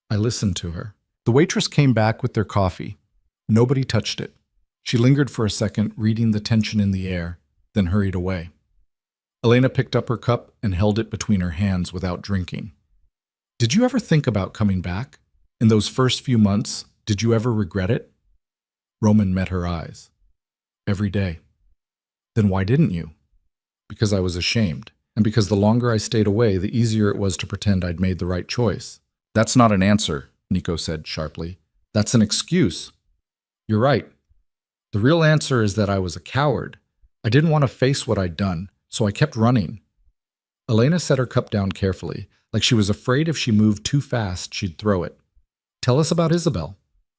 I listened to her. The waitress came back with their coffee. Nobody touched it. She lingered for a second, reading the tension in the air, then hurried away. Elena picked up her cup and held it between her hands without drinking. Did you ever think about coming back? In those first few months, did you ever regret it? Roman met her eyes. Every day. Then why didn't you? Because I was ashamed, and because the longer I stayed away, the easier it was to pretend I'd made the right choice. That's not an answer, Nico said sharply. That's an excuse. You're right. The real answer is that I was a coward. I didn't want to face what I'd done, so I kept running. Elena set her cup down carefully, like she was afraid if she moved too fast, she'd throw it. Tell us about Isabel.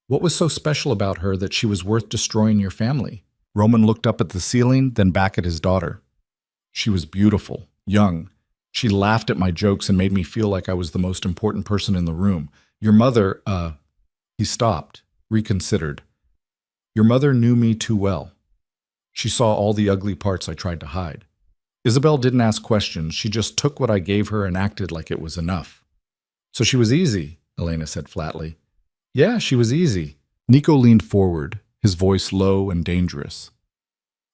What was so special about her that she was worth destroying your family? Roman looked up at the ceiling, then back at his daughter. She was beautiful, young. She laughed at my jokes and made me feel like I was the most important person in the room. Your mother, He stopped, reconsidered. Your mother knew me too well. She saw all the ugly parts I tried to hide. Isabel didn't ask questions. She just took what I gave her and acted like it was enough. So she was easy, Elena said flatly. Yeah, she was easy. Nico leaned forward, his voice low and dangerous.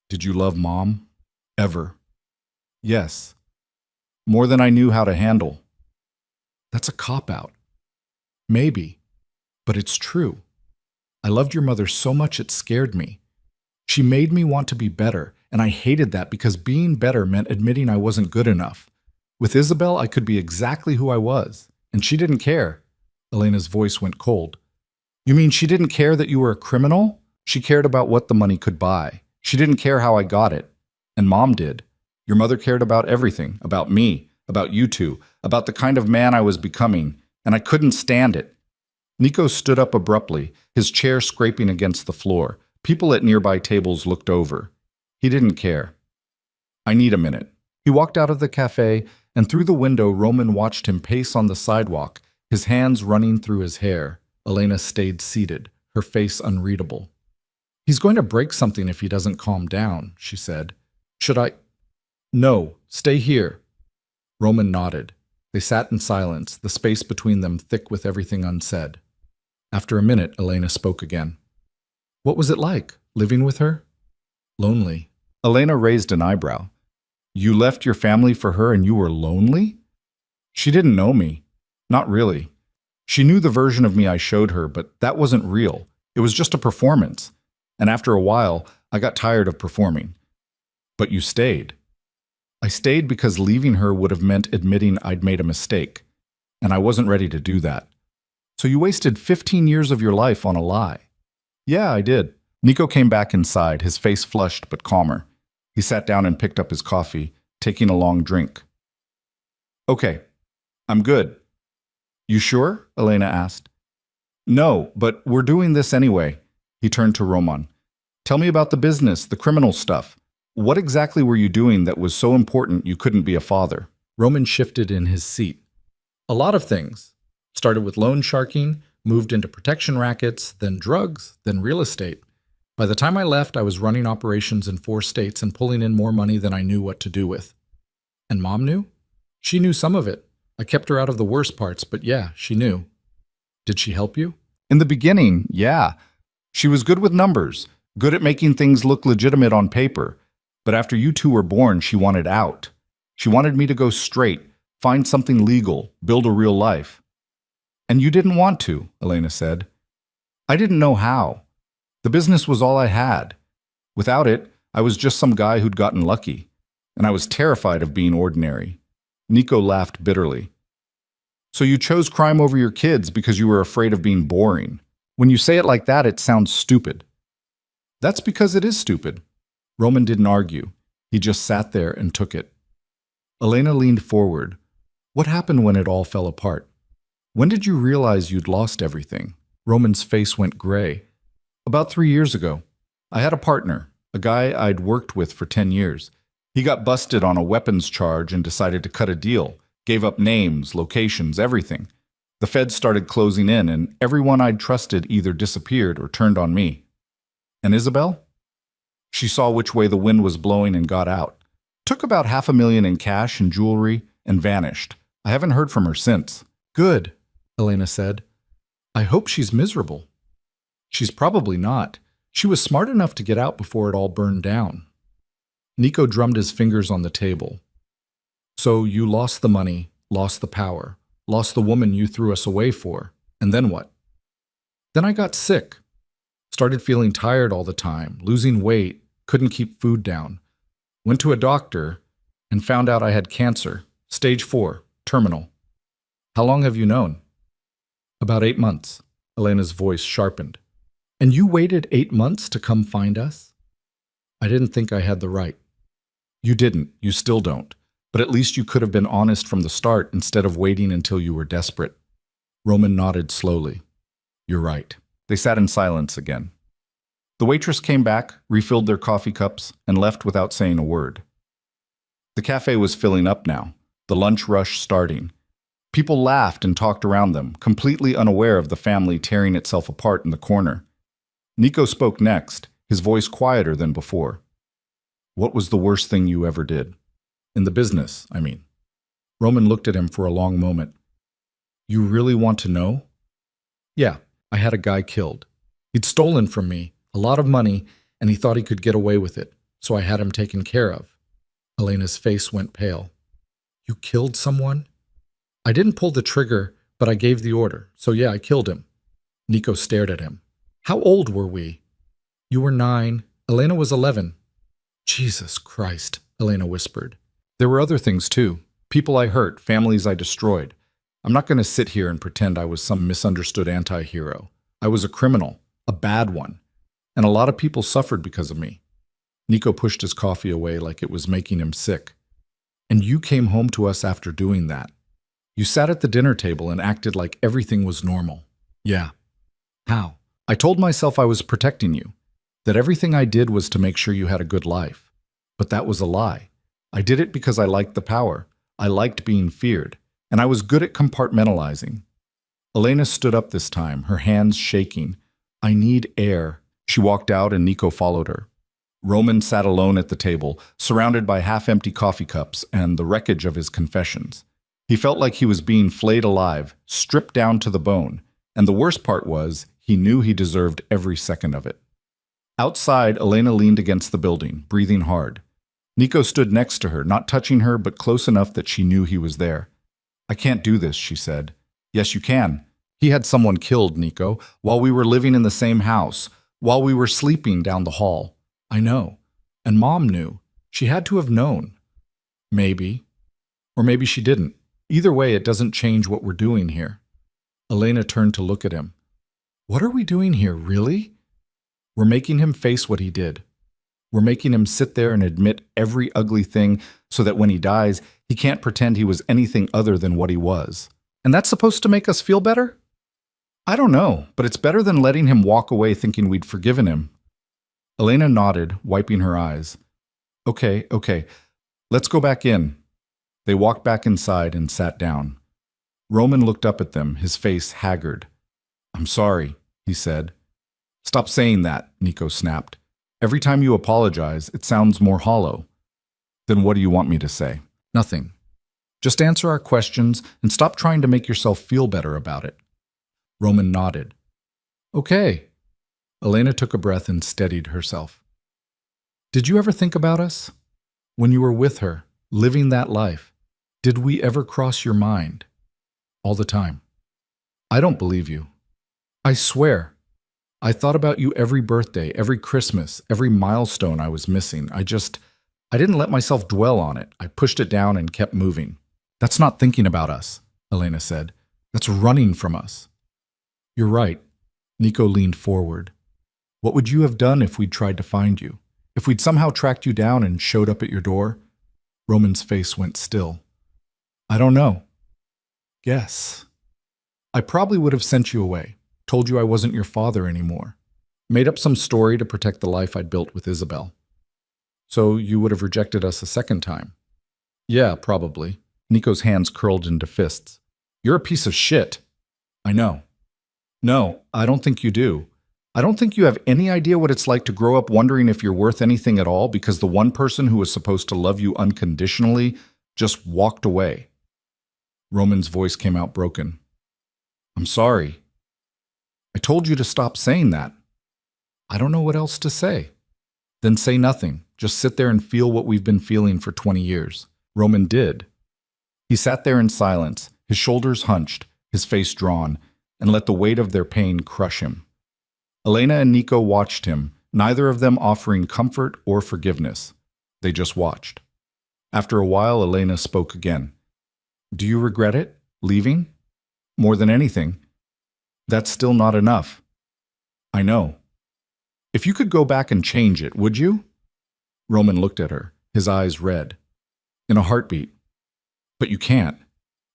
Did you love Mom? Ever? Yes. More than I knew how to handle. That's a cop-out. Maybe, but it's true. I loved your mother so much it scared me. She made me want to be better, and I hated that because being better meant admitting I wasn't good enough. With Isabel, I could be exactly who I was, and she didn't care. Elena's voice went cold. You mean she didn't care that you were a criminal? She cared about what the money could buy. She didn't care how I got it. And Mom did. Your mother cared about everything, about me, about you two, about the kind of man I was becoming, and I couldn't stand it. Nico stood up abruptly, his chair scraping against the floor. People at nearby tables looked over. He didn't care. I need a minute. He walked out of the cafe, and through the window Roman watched him pace on the sidewalk, his hands running through his hair. Elena stayed seated, her face unreadable. He's going to break something if he doesn't calm down, she said. Should I? No, stay here. Roman nodded. They sat in silence, the space between them thick with everything unsaid. After a minute, Elena spoke again. What was it like, living with her? Lonely. Elena raised an eyebrow. You left your family for her and you were lonely? She didn't know me. Not really. She knew the version of me I showed her, but that wasn't real. It was just a performance. And after a while, I got tired of performing. But you stayed. I stayed because leaving her would have meant admitting I'd made a mistake, and I wasn't ready to do that. So you wasted 15 years of your life on a lie. Yeah, I did. Nico came back inside, his face flushed but calmer. He sat down and picked up his coffee, taking a long drink. Okay, I'm good. You sure? Elena asked. No, but we're doing this anyway. He turned to Roman. Tell me about the business, the criminal stuff. What exactly were you doing that was so important you couldn't be a father? Roman shifted in his seat. A lot of things. Started with loan sharking, moved into protection rackets, then drugs, then real estate. By the time I left, I was running operations in 4 states and pulling in more money than I knew what to do with. And Mom knew? She knew some of it. I kept her out of the worst parts, but yeah, she knew. Did she help you? In the beginning, yeah. She was good with numbers, good at making things look legitimate on paper. But after you two were born, she wanted out. She wanted me to go straight, find something legal, build a real life. And you didn't want to, Elena said. I didn't know how. The business was all I had. Without it, I was just some guy who'd gotten lucky. And I was terrified of being ordinary. Nico laughed bitterly. So you chose crime over your kids because you were afraid of being boring. When you say it like that, it sounds stupid. That's because it is stupid. Roman didn't argue. He just sat there and took it. Elena leaned forward. What happened when it all fell apart? When did you realize you'd lost everything? Roman's face went gray. About 3 years ago. I had a partner, a guy I'd worked with for 10 years. He got busted on a weapons charge and decided to cut a deal. Gave up names, locations, everything. The feds started closing in, and everyone I'd trusted either disappeared or turned on me. And Isabel? She saw which way the wind was blowing and got out. Took about $500,000 in cash and jewelry and vanished. I haven't heard from her since. Good, Elena said. I hope she's miserable. She's probably not. She was smart enough to get out before it all burned down. Nico drummed his fingers on the table. So you lost the money, lost the power, lost the woman you threw us away for, and then what? Then I got sick. Started feeling tired all the time, losing weight, couldn't keep food down. Went to a doctor and found out I had cancer, stage 4, terminal. How long have you known? About 8 months. Elena's voice sharpened. And you waited 8 months to come find us? I didn't think I had the right. You didn't. You still don't. But at least you could have been honest from the start instead of waiting until you were desperate. Roman nodded slowly. You're right. They sat in silence again. The waitress came back, refilled their coffee cups, and left without saying a word. The cafe was filling up now, the lunch rush starting. People laughed and talked around them, completely unaware of the family tearing itself apart in the corner. Nico spoke next, his voice quieter than before. What was the worst thing you ever did? In the business, I mean. Roman looked at him for a long moment. You really want to know? Yeah, I had a guy killed. He'd stolen from me a lot of money, and he thought he could get away with it, so I had him taken care of. Elena's face went pale. You killed someone? I didn't pull the trigger, but I gave the order, so yeah, I killed him. Nico stared at him. How old were we? You were 9. Elena was 11. Jesus Christ, Elena whispered. There were other things too. People I hurt, families I destroyed. I'm not going to sit here and pretend I was some misunderstood anti-hero. I was a criminal, a bad one. And a lot of people suffered because of me. Nico pushed his coffee away like it was making him sick. And you came home to us after doing that. You sat at the dinner table and acted like everything was normal. Yeah. How? I told myself I was protecting you, that everything I did was to make sure you had a good life. But that was a lie. I did it because I liked the power. I liked being feared. And I was good at compartmentalizing. Elena stood up this time, her hands shaking. I need air. She walked out and Nico followed her. Roman sat alone at the table, surrounded by half-empty coffee cups and the wreckage of his confessions. He felt like he was being flayed alive, stripped down to the bone. And the worst part was, he knew he deserved every second of it. Outside, Elena leaned against the building, breathing hard. Nico stood next to her, not touching her, but close enough that she knew he was there. I can't do this, she said. Yes, you can. He had someone killed, Nico, while we were living in the same house, while we were sleeping down the hall. I know. And Mom knew. She had to have known. Maybe. Or maybe she didn't. Either way, it doesn't change what we're doing here. Elena turned to look at him. What are we doing here, really? We're making him face what he did. We're making him sit there and admit every ugly thing so that when he dies, he can't pretend he was anything other than what he was. And that's supposed to make us feel better? I don't know, but it's better than letting him walk away thinking we'd forgiven him. Elena nodded, wiping her eyes. Okay, let's go back in. They walked back inside and sat down. Roman looked up at them, his face haggard. I'm sorry, he said. Stop saying that, Nico snapped. Every time you apologize, it sounds more hollow. Then what do you want me to say? Nothing. Just answer our questions and stop trying to make yourself feel better about it. Roman nodded. Okay. Elena took a breath and steadied herself. Did you ever think about us? When you were with her, living that life, did we ever cross your mind? All the time. I don't believe you. I swear. I thought about you every birthday, every Christmas, every milestone I was missing. I didn't let myself dwell on it. I pushed it down and kept moving. That's not thinking about us, Elena said. That's running from us. You're right. Nico leaned forward. What would you have done if we'd tried to find you? If we'd somehow tracked you down and showed up at your door? Roman's face went still. I don't know. Guess. I probably would have sent you away, told you I wasn't your father anymore, made up some story to protect the life I'd built with Isabel. So you would have rejected us a second time? Yeah, probably. Nico's hands curled into fists. You're a piece of shit. I know. No, I don't think you do. I don't think you have any idea what it's like to grow up wondering if you're worth anything at all because the one person who was supposed to love you unconditionally just walked away. Roman's voice came out broken. I'm sorry. I told you to stop saying that. I don't know what else to say. Then say nothing. Just sit there and feel what we've been feeling for 20 years. Roman did. He sat there in silence, his shoulders hunched, his face drawn, and let the weight of their pain crush him. Elena and Nico watched him, neither of them offering comfort or forgiveness. They just watched. After a while, Elena spoke again. Do you regret it? Leaving? More than anything. That's still not enough. I know. If you could go back and change it, would you? Roman looked at her, his eyes red. In a heartbeat. But you can't.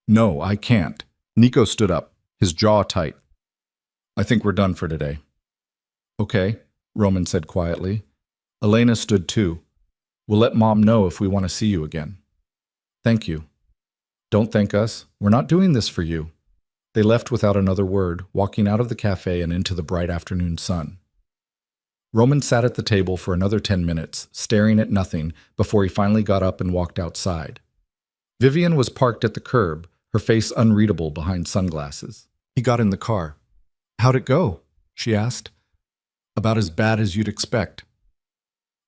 No, I can't. Nico stood up, his jaw tight. I think we're done for today. Okay, Roman said quietly. Elena stood too. We'll let Mom know if we want to see you again. Thank you. Don't thank us. We're not doing this for you. They left without another word, walking out of the cafe and into the bright afternoon sun. Roman sat at the table for another 10 minutes, staring at nothing, before he finally got up and walked outside. Vivian was parked at the curb, her face unreadable behind sunglasses. He got in the car. How'd it go? She asked. About as bad as you'd expect.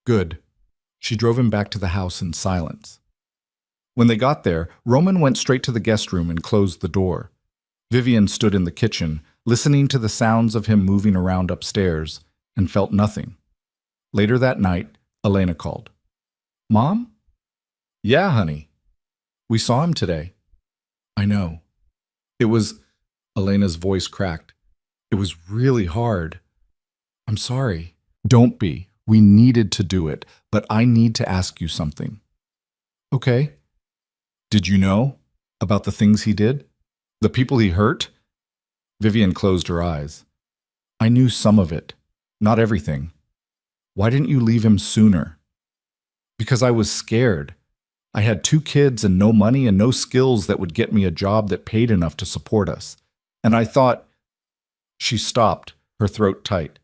Good. She drove him back to the house in silence. When they got there, Roman went straight to the guest room and closed the door. Vivian stood in the kitchen, listening to the sounds of him moving around upstairs, and felt nothing. Later that night, Elena called. Mom? Yeah, honey. We saw him today. I know. It was... Elena's voice cracked. It was really hard. I'm sorry. Don't be. We needed to do it, but I need to ask you something. Okay. Did you know about the things he did? The people he hurt? Vivian closed her eyes. I knew some of it, not everything. Why didn't you leave him sooner? Because I was scared. I had 2 kids and no money and no skills that would get me a job that paid enough to support us. And I thought... She stopped, her throat tight.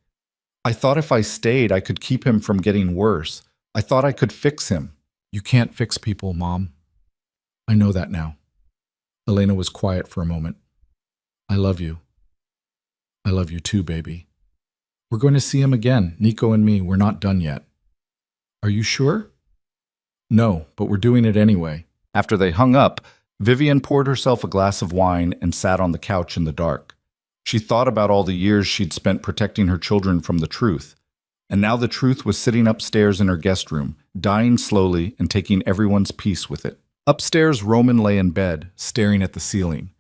I thought if I stayed, I could keep him from getting worse. I thought I could fix him. You can't fix people, Mom. I know that now. Elena was quiet for a moment. I love you. I love you too, baby. We're going to see him again, Nico and me. We're not done yet. Are you sure? No, but we're doing it anyway. After they hung up, Vivian poured herself a glass of wine and sat on the couch in the dark. She thought about all the years she'd spent protecting her children from the truth. And now the truth was sitting upstairs in her guest room, dying slowly and taking everyone's peace with it. Upstairs, Roman lay in bed, staring at the ceiling.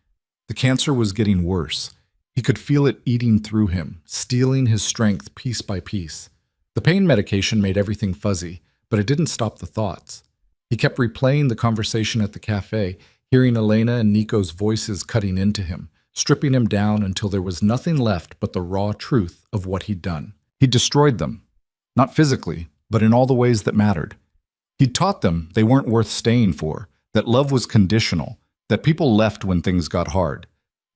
The cancer was getting worse. He could feel it eating through him, stealing his strength piece by piece. The pain medication made everything fuzzy, but it didn't stop the thoughts. He kept replaying the conversation at the cafe, hearing Elena and Nico's voices cutting into him, stripping him down until there was nothing left but the raw truth of what he'd done. He'd destroyed them, not physically, but in all the ways that mattered. He'd taught them they weren't worth staying for, that love was conditional, that people left when things got hard.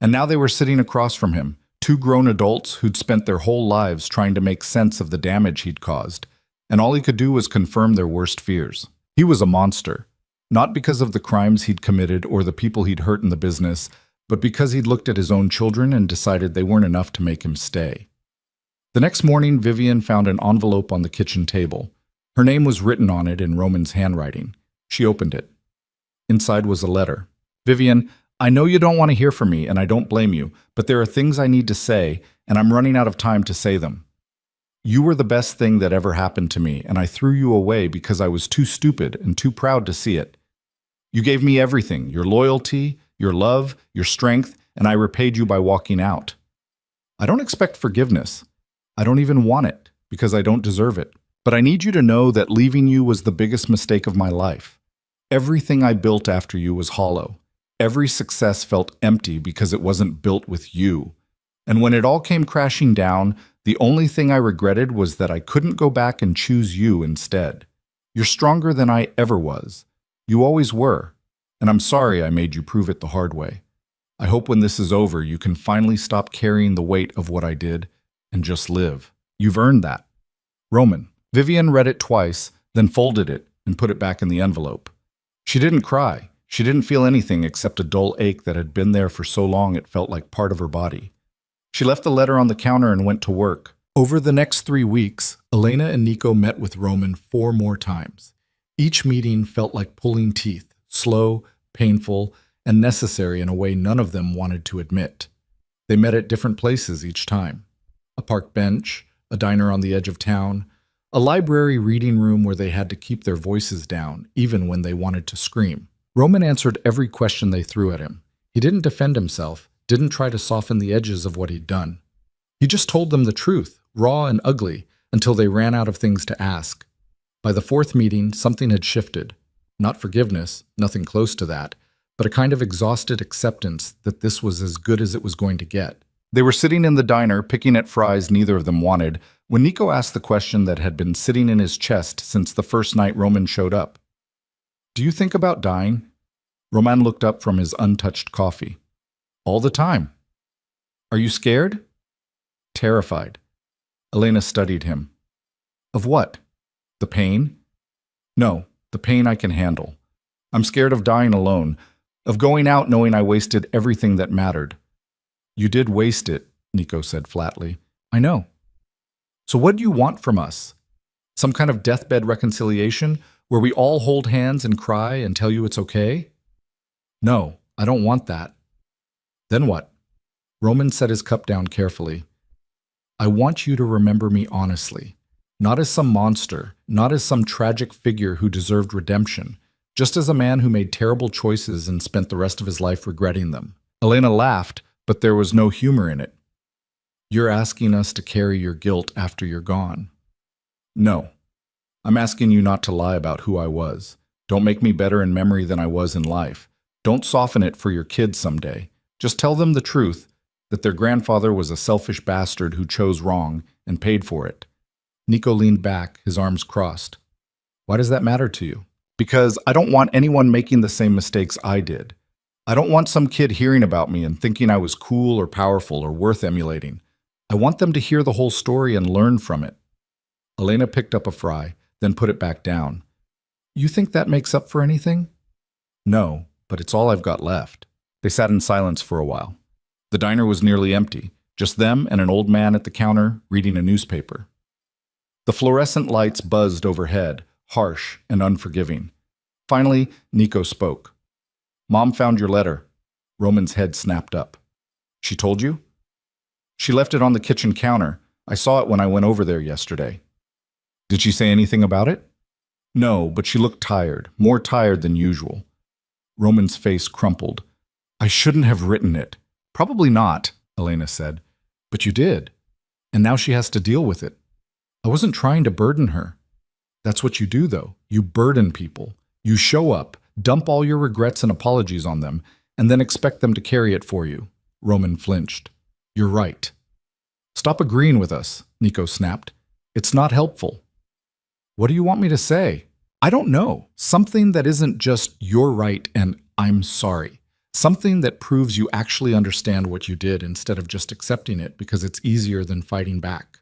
And now they were sitting across from him, 2 grown adults who'd spent their whole lives trying to make sense of the damage he'd caused, and all he could do was confirm their worst fears. He was a monster, not because of the crimes he'd committed or the people he'd hurt in the business, but because he'd looked at his own children and decided they weren't enough to make him stay. The next morning, Vivian found an envelope on the kitchen table. Her name was written on it in Roman's handwriting. She opened it. Inside was a letter. Vivian, I know you don't want to hear from me, and I don't blame you, but there are things I need to say, and I'm running out of time to say them. You were the best thing that ever happened to me, and I threw you away because I was too stupid and too proud to see it. You gave me everything, your loyalty, your love, your strength, and I repaid you by walking out. I don't expect forgiveness. I don't even want it, because I don't deserve it. But I need you to know that leaving you was the biggest mistake of my life. Everything I built after you was hollow. Every success felt empty because it wasn't built with you. And when it all came crashing down, the only thing I regretted was that I couldn't go back and choose you instead. You're stronger than I ever was. You always were. And I'm sorry I made you prove it the hard way. I hope when this is over, you can finally stop carrying the weight of what I did and just live. You've earned that. Roman. Vivian read it twice, then folded it and put it back in the envelope. She didn't cry. She didn't feel anything except a dull ache that had been there for so long it felt like part of her body. She left the letter on the counter and went to work. Over the next 3 weeks, Elena and Nico met with Roman 4 more times. Each meeting felt like pulling teeth, slow, painful, and necessary in a way none of them wanted to admit. They met at different places each time. A park bench, a diner on the edge of town, a library reading room where they had to keep their voices down, even when they wanted to scream. Roman answered every question they threw at him. He didn't defend himself, didn't try to soften the edges of what he'd done. He just told them the truth, raw and ugly, until they ran out of things to ask. By the 4th meeting, something had shifted. Not forgiveness, nothing close to that, but a kind of exhausted acceptance that this was as good as it was going to get. They were sitting in the diner, picking at fries neither of them wanted, when Nico asked the question that had been sitting in his chest since the first night Roman showed up. Do you think about dying? Roman looked up from his untouched coffee. All the time. Are you scared? Terrified. Elena studied him. Of what? The pain? No, the pain I can handle. I'm scared of dying alone, of going out knowing I wasted everything that mattered. You did waste it, Nico said flatly. I know. So what do you want from us? Some kind of deathbed reconciliation where we all hold hands and cry and tell you it's okay? No, I don't want that. Then what? Roman set his cup down carefully. I want you to remember me honestly, not as some monster, not as some tragic figure who deserved redemption, just as a man who made terrible choices and spent the rest of his life regretting them. Elena laughed, but there was no humor in it. You're asking us to carry your guilt after you're gone. No. I'm asking you not to lie about who I was. Don't make me better in memory than I was in life. Don't soften it for your kids someday. Just tell them the truth, that their grandfather was a selfish bastard who chose wrong and paid for it. Nico leaned back, his arms crossed. Why does that matter to you? Because I don't want anyone making the same mistakes I did. I don't want some kid hearing about me and thinking I was cool or powerful or worth emulating. I want them to hear the whole story and learn from it. Elena picked up a fry, then put it back down. You think that makes up for anything? No, but it's all I've got left. They sat in silence for a while. The diner was nearly empty, just them and an old man at the counter reading a newspaper. The fluorescent lights buzzed overhead, harsh and unforgiving. Finally, Nico spoke. Mom found your letter. Roman's head snapped up. She told you? She left it on the kitchen counter. I saw it when I went over there yesterday. Did she say anything about it? No, but she looked tired, more tired than usual. Roman's face crumpled. I shouldn't have written it. Probably not, Elena said. But you did. And now she has to deal with it. I wasn't trying to burden her. That's what you do, though. You burden people. You show up, dump all your regrets and apologies on them, and then expect them to carry it for you. Roman flinched. You're right. Stop agreeing with us, Nico snapped. It's not helpful. What do you want me to say? I don't know. Something that isn't just you're right and I'm sorry. Something that proves you actually understand what you did instead of just accepting it because it's easier than fighting back.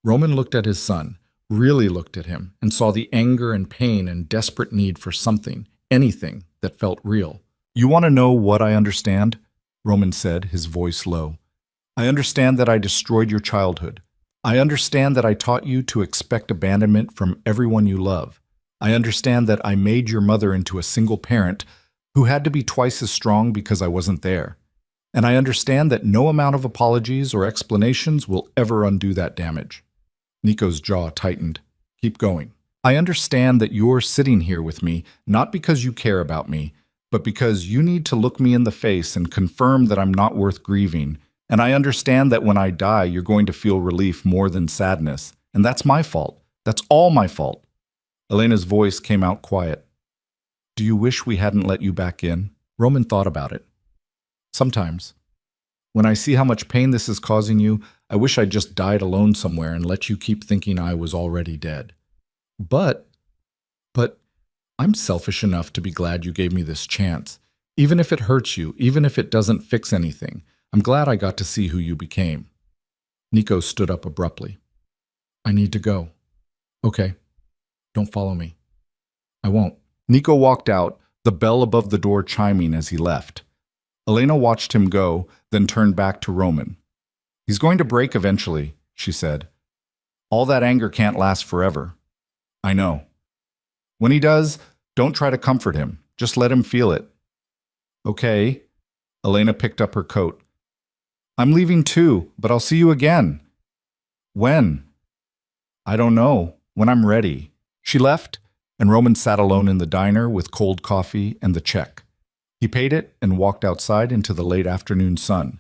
Roman looked at his son, really looked at him, and saw the anger and pain and desperate need for something, anything, that felt real. You want to know what I understand? Roman said, his voice low. I understand that I destroyed your childhood. I understand that I taught you to expect abandonment from everyone you love. I understand that I made your mother into a single parent, who had to be twice as strong because I wasn't there. And I understand that no amount of apologies or explanations will ever undo that damage. Nico's jaw tightened. Keep going. I understand that you're sitting here with me, not because you care about me, but because you need to look me in the face and confirm that I'm not worth grieving. And I understand that when I die, you're going to feel relief more than sadness. And that's my fault. That's all my fault. Elena's voice came out quiet. Do you wish we hadn't let you back in? Roman thought about it. Sometimes. When I see how much pain this is causing you, I wish I just died alone somewhere and let you keep thinking I was already dead. But I'm selfish enough to be glad you gave me this chance. Even if it hurts you, even if it doesn't fix anything, I'm glad I got to see who you became. Nico stood up abruptly. I need to go. Okay. Don't follow me. I won't. Nico walked out, the bell above the door chiming as he left. Elena watched him go, then turned back to Roman. He's going to break eventually, she said. All that anger can't last forever. I know. When he does, don't try to comfort him. Just let him feel it. Okay. Elena picked up her coat. I'm leaving too, but I'll see you again. When? I don't know. When I'm ready. She left, and Roman sat alone in the diner with cold coffee and the check. He paid it and walked outside into the late afternoon sun.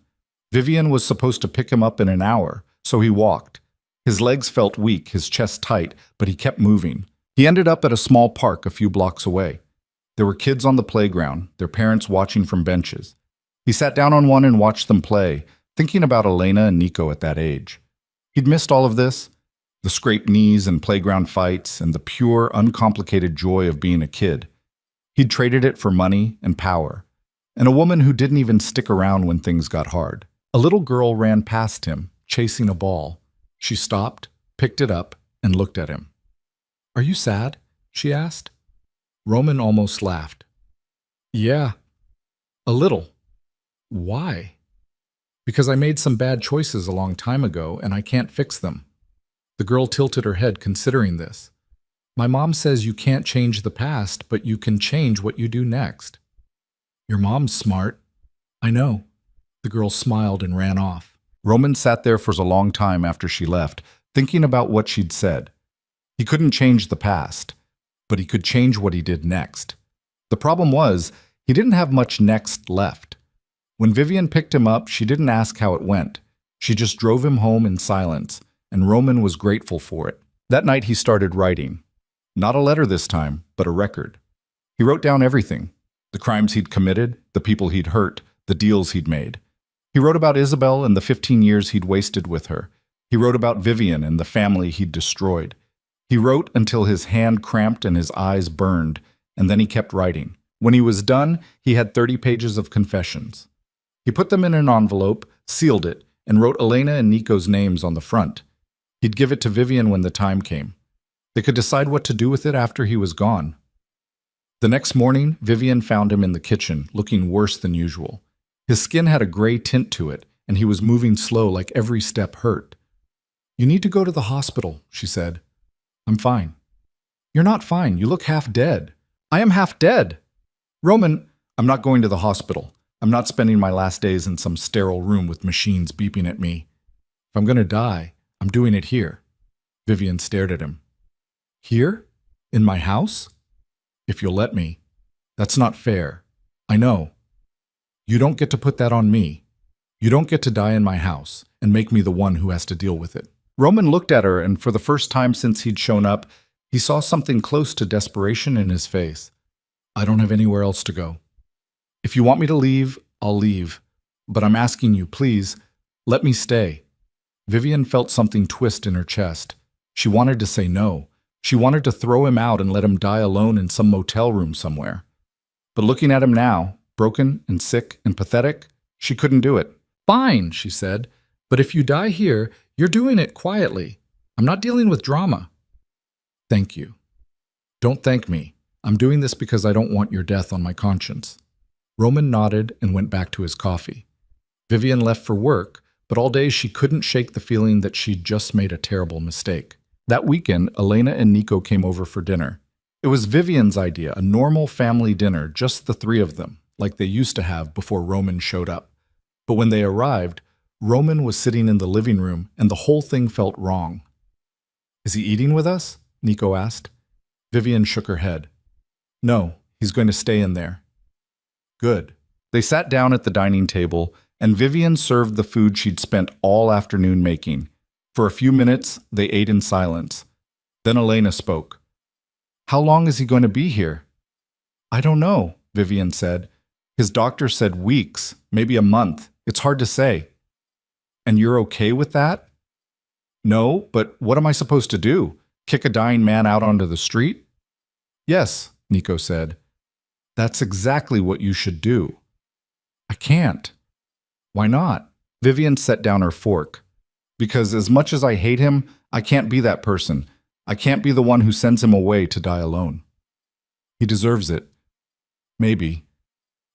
Vivian was supposed to pick him up in an hour, so he walked. His legs felt weak, his chest tight, but he kept moving. He ended up at a small park a few blocks away. There were kids on the playground, their parents watching from benches. He sat down on one and watched them play, thinking about Elena and Nico at that age. He'd missed all of this, the scraped knees and playground fights and the pure, uncomplicated joy of being a kid. He'd traded it for money and power, and a woman who didn't even stick around when things got hard. A little girl ran past him, chasing a ball. She stopped, picked it up, and looked at him. Are you sad? She asked. Roman almost laughed. Yeah, a little. Why? Because I made some bad choices a long time ago, and I can't fix them. The girl tilted her head, considering this. My mom says you can't change the past, but you can change what you do next. Your mom's smart. I know. The girl smiled and ran off. Roman sat there for a long time after she left, thinking about what she'd said. He couldn't change the past, but he could change what he did next. The problem was, he didn't have much next left. When Vivian picked him up, she didn't ask how it went. She just drove him home in silence, and Roman was grateful for it. That night he started writing. Not a letter this time, but a record. He wrote down everything. The crimes he'd committed, the people he'd hurt, the deals he'd made. He wrote about Isabel and the 15 years he'd wasted with her. He wrote about Vivian and the family he'd destroyed. He wrote until his hand cramped and his eyes burned, and then he kept writing. When he was done, he had 30 pages of confessions. He put them in an envelope, sealed it, and wrote Elena and Nico's names on the front. He'd give it to Vivian when the time came. They could decide what to do with it after he was gone. The next morning, Vivian found him in the kitchen, looking worse than usual. His skin had a gray tint to it, and he was moving slow like every step hurt. You need to go to the hospital, she said. I'm fine. You're not fine. You look half dead. I am half dead. Roman, I'm not going to the hospital. I'm not spending my last days in some sterile room with machines beeping at me. If I'm going to die, I'm doing it here. Vivian stared at him. Here? In my house? If you'll let me. That's not fair. I know. You don't get to put that on me. You don't get to die in my house and make me the one who has to deal with it. Roman looked at her, and for the first time since he'd shown up, he saw something close to desperation in his face. I don't have anywhere else to go. If you want me to leave, I'll leave. But I'm asking you, please, let me stay. Vivian felt something twist in her chest. She wanted to say no. She wanted to throw him out and let him die alone in some motel room somewhere. But looking at him now, broken and sick and pathetic, she couldn't do it. Fine, she said, but if you die here, you're doing it quietly. I'm not dealing with drama. Thank you. Don't thank me. I'm doing this because I don't want your death on my conscience. Roman nodded and went back to his coffee. Vivian left for work, but all day she couldn't shake the feeling that she'd just made a terrible mistake. That weekend, Elena and Nico came over for dinner. It was Vivian's idea, a normal family dinner, just the three of them, like they used to have before Roman showed up. But when they arrived, Roman was sitting in the living room and the whole thing felt wrong. Is he eating with us? Nico asked. Vivian shook her head. No, he's going to stay in there. Good. They sat down at the dining table, and Vivian served the food she'd spent all afternoon making. For a few minutes, they ate in silence. Then Elena spoke. How long is he going to be here? I don't know, Vivian said. His doctor said weeks, maybe a month. It's hard to say. And you're okay with that? No, but what am I supposed to do? Kick a dying man out onto the street? Yes, Nico said. That's exactly what you should do. I can't. Why not? Vivian set down her fork. Because as much as I hate him, I can't be that person. I can't be the one who sends him away to die alone. He deserves it. Maybe.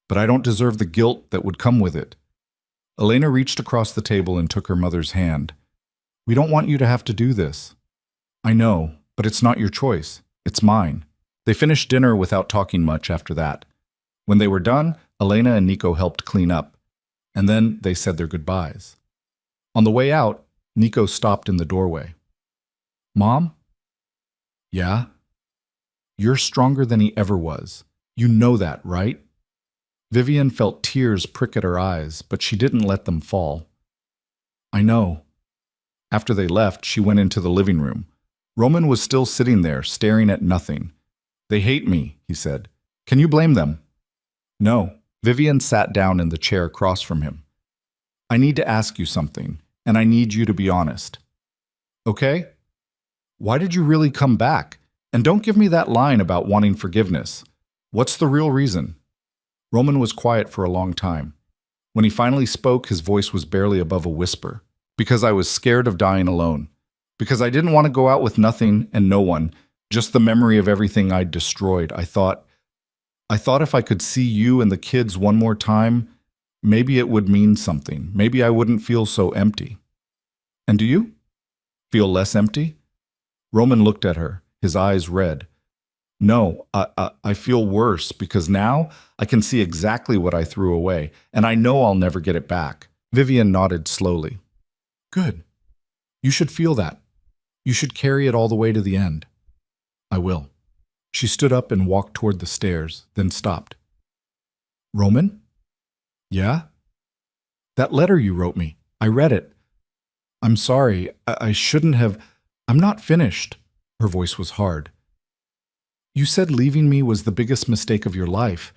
But I don't deserve the guilt that would come with it. Elena reached across the table and took her mother's hand. We don't want you to have to do this. I know, but it's not your choice. It's mine. They finished dinner without talking much after that. When they were done, Elena and Nico helped clean up, and then they said their goodbyes. On the way out, Nico stopped in the doorway. Mom? Yeah? You're stronger than he ever was. You know that, right? Vivian felt tears prick at her eyes, but she didn't let them fall. I know. After they left, she went into the living room. Roman was still sitting there, staring at nothing. They hate me, he said. Can you blame them? No. Vivian sat down in the chair across from him. I need to ask you something, and I need you to be honest. Okay? Why did you really come back? And don't give me that line about wanting forgiveness. What's the real reason? Roman was quiet for a long time. When he finally spoke, his voice was barely above a whisper. Because I was scared of dying alone. Because I didn't want to go out with nothing and no one, just the memory of everything I'd destroyed. I thought if I could see you and the kids one more time, maybe it would mean something. Maybe I wouldn't feel so empty. And do you? Feel less empty? Roman looked at her, his eyes red. No, I feel worse because now I can see exactly what I threw away, and I know I'll never get it back. Vivian nodded slowly. Good. You should feel that. You should carry it all the way to the end. I will. She stood up and walked toward the stairs, then stopped. Roman? Yeah? That letter you wrote me. I read it. I'm sorry. I shouldn't have. I'm not finished. Her voice was hard. You said leaving me was the biggest mistake of your life.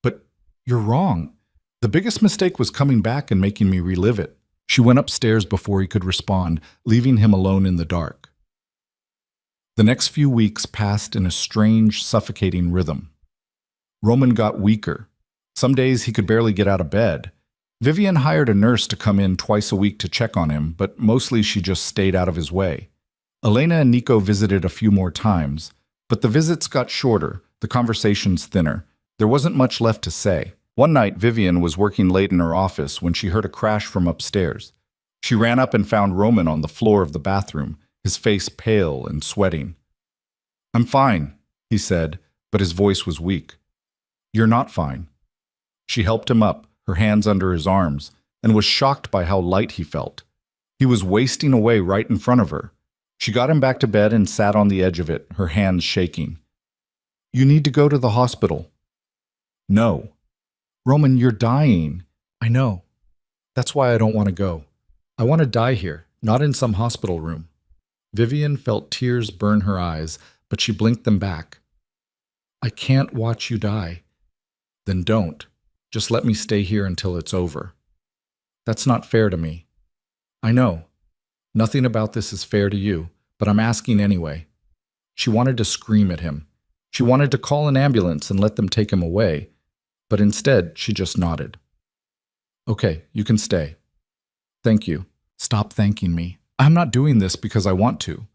But you're wrong. The biggest mistake was coming back and making me relive it. She went upstairs before he could respond, leaving him alone in the dark. The next few weeks passed in a strange, suffocating rhythm. Roman got weaker. Some days he could barely get out of bed. Vivian hired a nurse to come in twice a week to check on him, but mostly she just stayed out of his way. Elena and Nico visited a few more times, but the visits got shorter, the conversations thinner. There wasn't much left to say. One night, Vivian was working late in her office when she heard a crash from upstairs. She ran up and found Roman on the floor of the bathroom, his face pale and sweating. I'm fine, he said, but his voice was weak. You're not fine. She helped him up, her hands under his arms, and was shocked by how light he felt. He was wasting away right in front of her. She got him back to bed and sat on the edge of it, her hands shaking. You need to go to the hospital. No. Roman, you're dying. I know. That's why I don't want to go. I want to die here, not in some hospital room. Vivian felt tears burn her eyes, but she blinked them back. I can't watch you die. Then don't. Just let me stay here until it's over. That's not fair to me. I know. Nothing about this is fair to you, but I'm asking anyway. She wanted to scream at him. She wanted to call an ambulance and let them take him away, but instead she just nodded. Okay, you can stay. Thank you. Stop thanking me. I'm not doing this because I want to.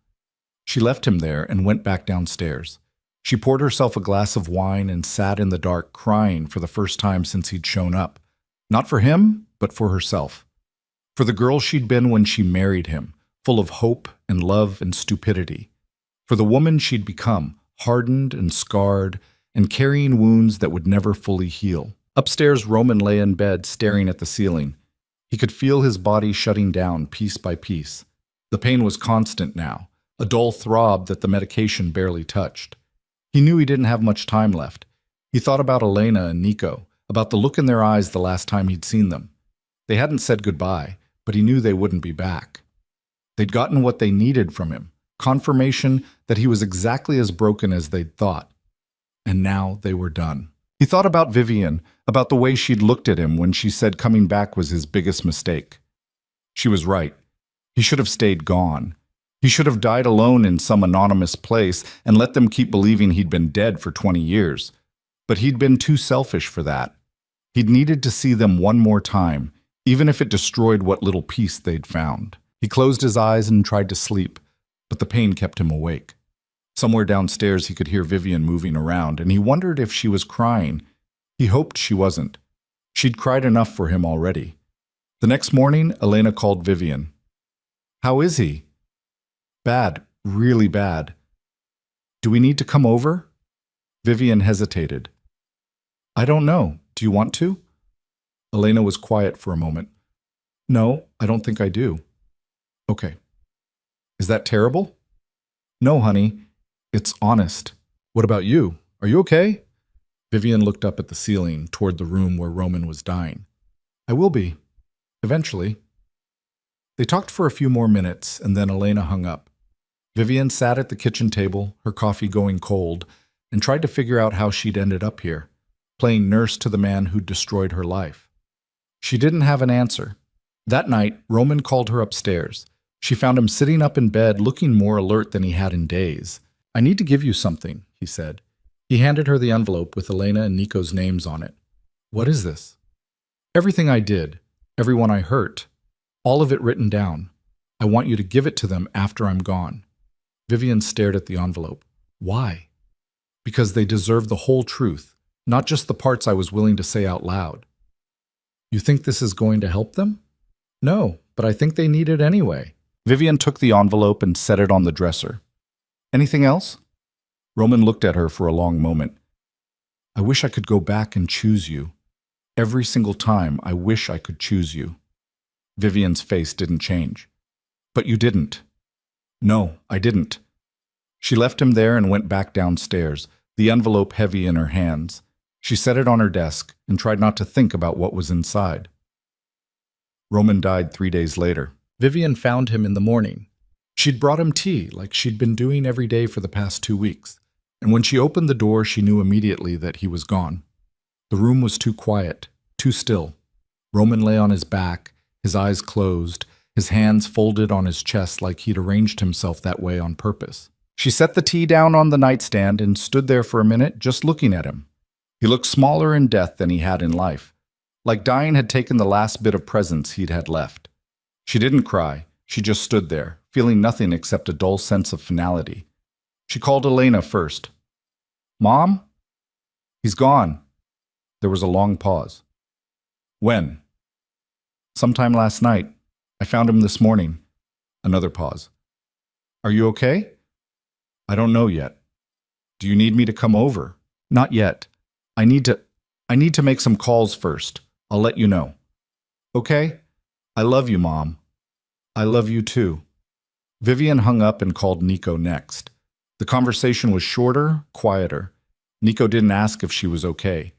She left him there and went back downstairs. She poured herself a glass of wine and sat in the dark crying for the first time since he'd shown up. Not for him, but for herself. For the girl she'd been when she married him, full of hope and love and stupidity. For the woman she'd become, hardened and scarred, and carrying wounds that would never fully heal. Upstairs, Roman lay in bed, staring at the ceiling. He could feel his body shutting down piece by piece. The pain was constant now, a dull throb that the medication barely touched. He knew he didn't have much time left. He thought about Elena and Nico, about the look in their eyes the last time he'd seen them. They hadn't said goodbye, but he knew they wouldn't be back. They'd gotten what they needed from him, confirmation that he was exactly as broken as they'd thought. And now they were done. He thought about Vivian, about the way she'd looked at him when she said coming back was his biggest mistake. She was right. He should have stayed gone. He should have died alone in some anonymous place and let them keep believing he'd been dead for 20 years. But he'd been too selfish for that. He'd needed to see them one more time, even if it destroyed what little peace they'd found. He closed his eyes and tried to sleep, but the pain kept him awake. Somewhere downstairs he could hear Vivian moving around, and he wondered if she was crying. He hoped she wasn't. She'd cried enough for him already. The next morning, Elena called Vivian. "How is he?" "Bad, really bad." "Do we need to come over?" Vivian hesitated. "I don't know. Do you want to?" Elena was quiet for a moment. "No, I don't think I do." "Okay. Is that terrible?" "No, honey. It's honest. What about you? Are you okay?" Vivian looked up at the ceiling, toward the room where Roman was dying. "I will be. Eventually." They talked for a few more minutes, and then Elena hung up. Vivian sat at the kitchen table, her coffee going cold, and tried to figure out how she'd ended up here, playing nurse to the man who'd destroyed her life. She didn't have an answer. That night, Roman called her upstairs. She found him sitting up in bed, looking more alert than he had in days. "I need to give you something," he said. He handed her the envelope with Elena and Nico's names on it. "What is this?" "Everything I did, everyone I hurt, all of it written down. I want you to give it to them after I'm gone." Vivian stared at the envelope. "Why?" "Because they deserve the whole truth, not just the parts I was willing to say out loud." "You think this is going to help them?" "No, but I think they need it anyway." Vivian took the envelope and set it on the dresser. "Anything else?" Roman looked at her for a long moment. "I wish I could go back and choose you. Every single time, I wish I could choose you." Vivian's face didn't change. "But you didn't." "No, I didn't." She left him there and went back downstairs, the envelope heavy in her hands. She set it on her desk and tried not to think about what was inside. Roman died 3 days later. Vivian found him in the morning. She'd brought him tea, like she'd been doing every day for the past 2 weeks, and when she opened the door, she knew immediately that he was gone. The room was too quiet, too still. Roman lay on his back, his eyes closed, his hands folded on his chest like he'd arranged himself that way on purpose. She set the tea down on the nightstand and stood there for a minute, just looking at him. He looked smaller in death than he had in life, like dying had taken the last bit of presence he'd had left. She didn't cry. She just stood there, feeling nothing except a dull sense of finality. She called Elena first. "Mom?" "He's gone." There was a long pause. "When?" "Sometime last night. I found him this morning." Another pause. "Are you okay?" "I don't know yet." "Do you need me to come over?" "Not yet. I need to make some calls first. I'll let you know." "Okay? I love you, Mom." "I love you too." Vivian hung up and called Nico next. The conversation was shorter, quieter. Nico didn't ask if she was okay.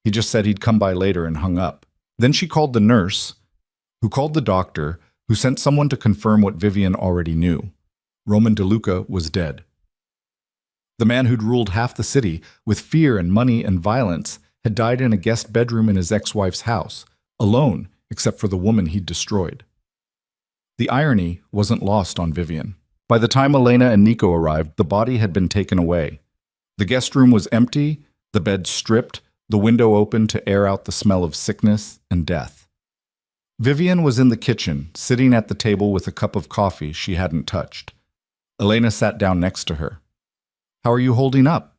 He just said he'd come by later and hung up. Then she called the nurse, who called the doctor, who sent someone to confirm what Vivian already knew. Roman DeLuca was dead. The man who'd ruled half the city with fear and money and violence had died in a guest bedroom in his ex-wife's house, alone except for the woman he'd destroyed. The irony wasn't lost on Vivian. By the time Elena and Nico arrived, the body had been taken away. The guest room was empty, the bed stripped, the window open to air out the smell of sickness and death. Vivian was in the kitchen, sitting at the table with a cup of coffee she hadn't touched. Elena sat down next to her. "How are you holding up?"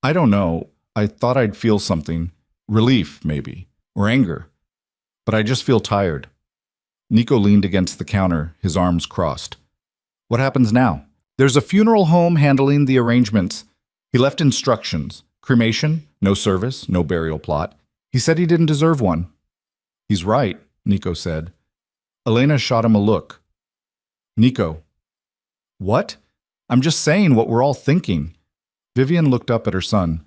"I don't know. I thought I'd feel something. Relief, maybe. Or anger. But I just feel tired." Nico leaned against the counter, his arms crossed. "What happens now?" "There's a funeral home handling the arrangements. He left instructions. Cremation, no service, no burial plot. He said he didn't deserve one. He's right, Nico said. Elena shot him a look. Nico. What? I'm just saying what we're all thinking. Vivian looked up at her son.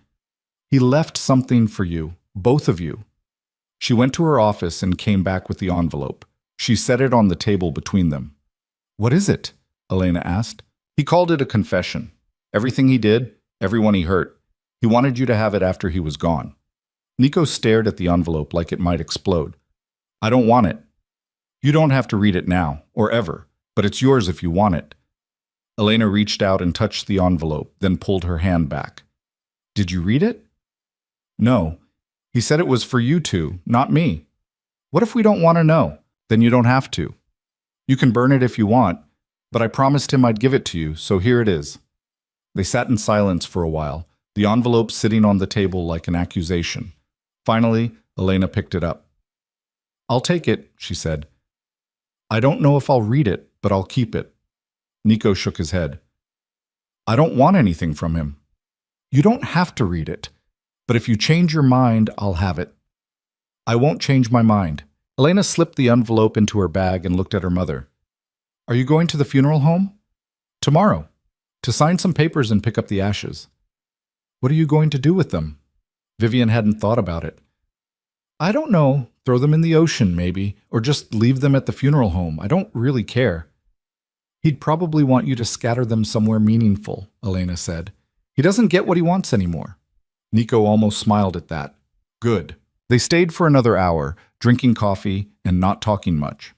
He left something for you, both of you. She went to her office and came back with the envelope. She set it on the table between them. What is it? Elena asked. He called it a confession. Everything he did, everyone he hurt. He wanted you to have it after he was gone. Nico stared at the envelope like it might explode. I don't want it. You don't have to read it now, or ever, but it's yours if you want it. Elena reached out and touched the envelope, then pulled her hand back. Did you read it? No. He said it was for you two, not me. What if we don't want to know? Then you don't have to. You can burn it if you want, but I promised him I'd give it to you, so here it is. They sat in silence for a while, the envelope sitting on the table like an accusation. Finally, Elena picked it up. I'll take it, she said. I don't know if I'll read it, but I'll keep it. Nico shook his head. I don't want anything from him. You don't have to read it, but if you change your mind, I'll have it. I won't change my mind. Elena slipped the envelope into her bag and looked at her mother. Are you going to the funeral home? Tomorrow, to sign some papers and pick up the ashes. What are you going to do with them? Vivian hadn't thought about it. I don't know. Throw them in the ocean, maybe, or just leave them at the funeral home. I don't really care. He'd probably want you to scatter them somewhere meaningful, Elena said. He doesn't get what he wants anymore. Nico almost smiled at that. Good. They stayed for another hour, drinking coffee and not talking much.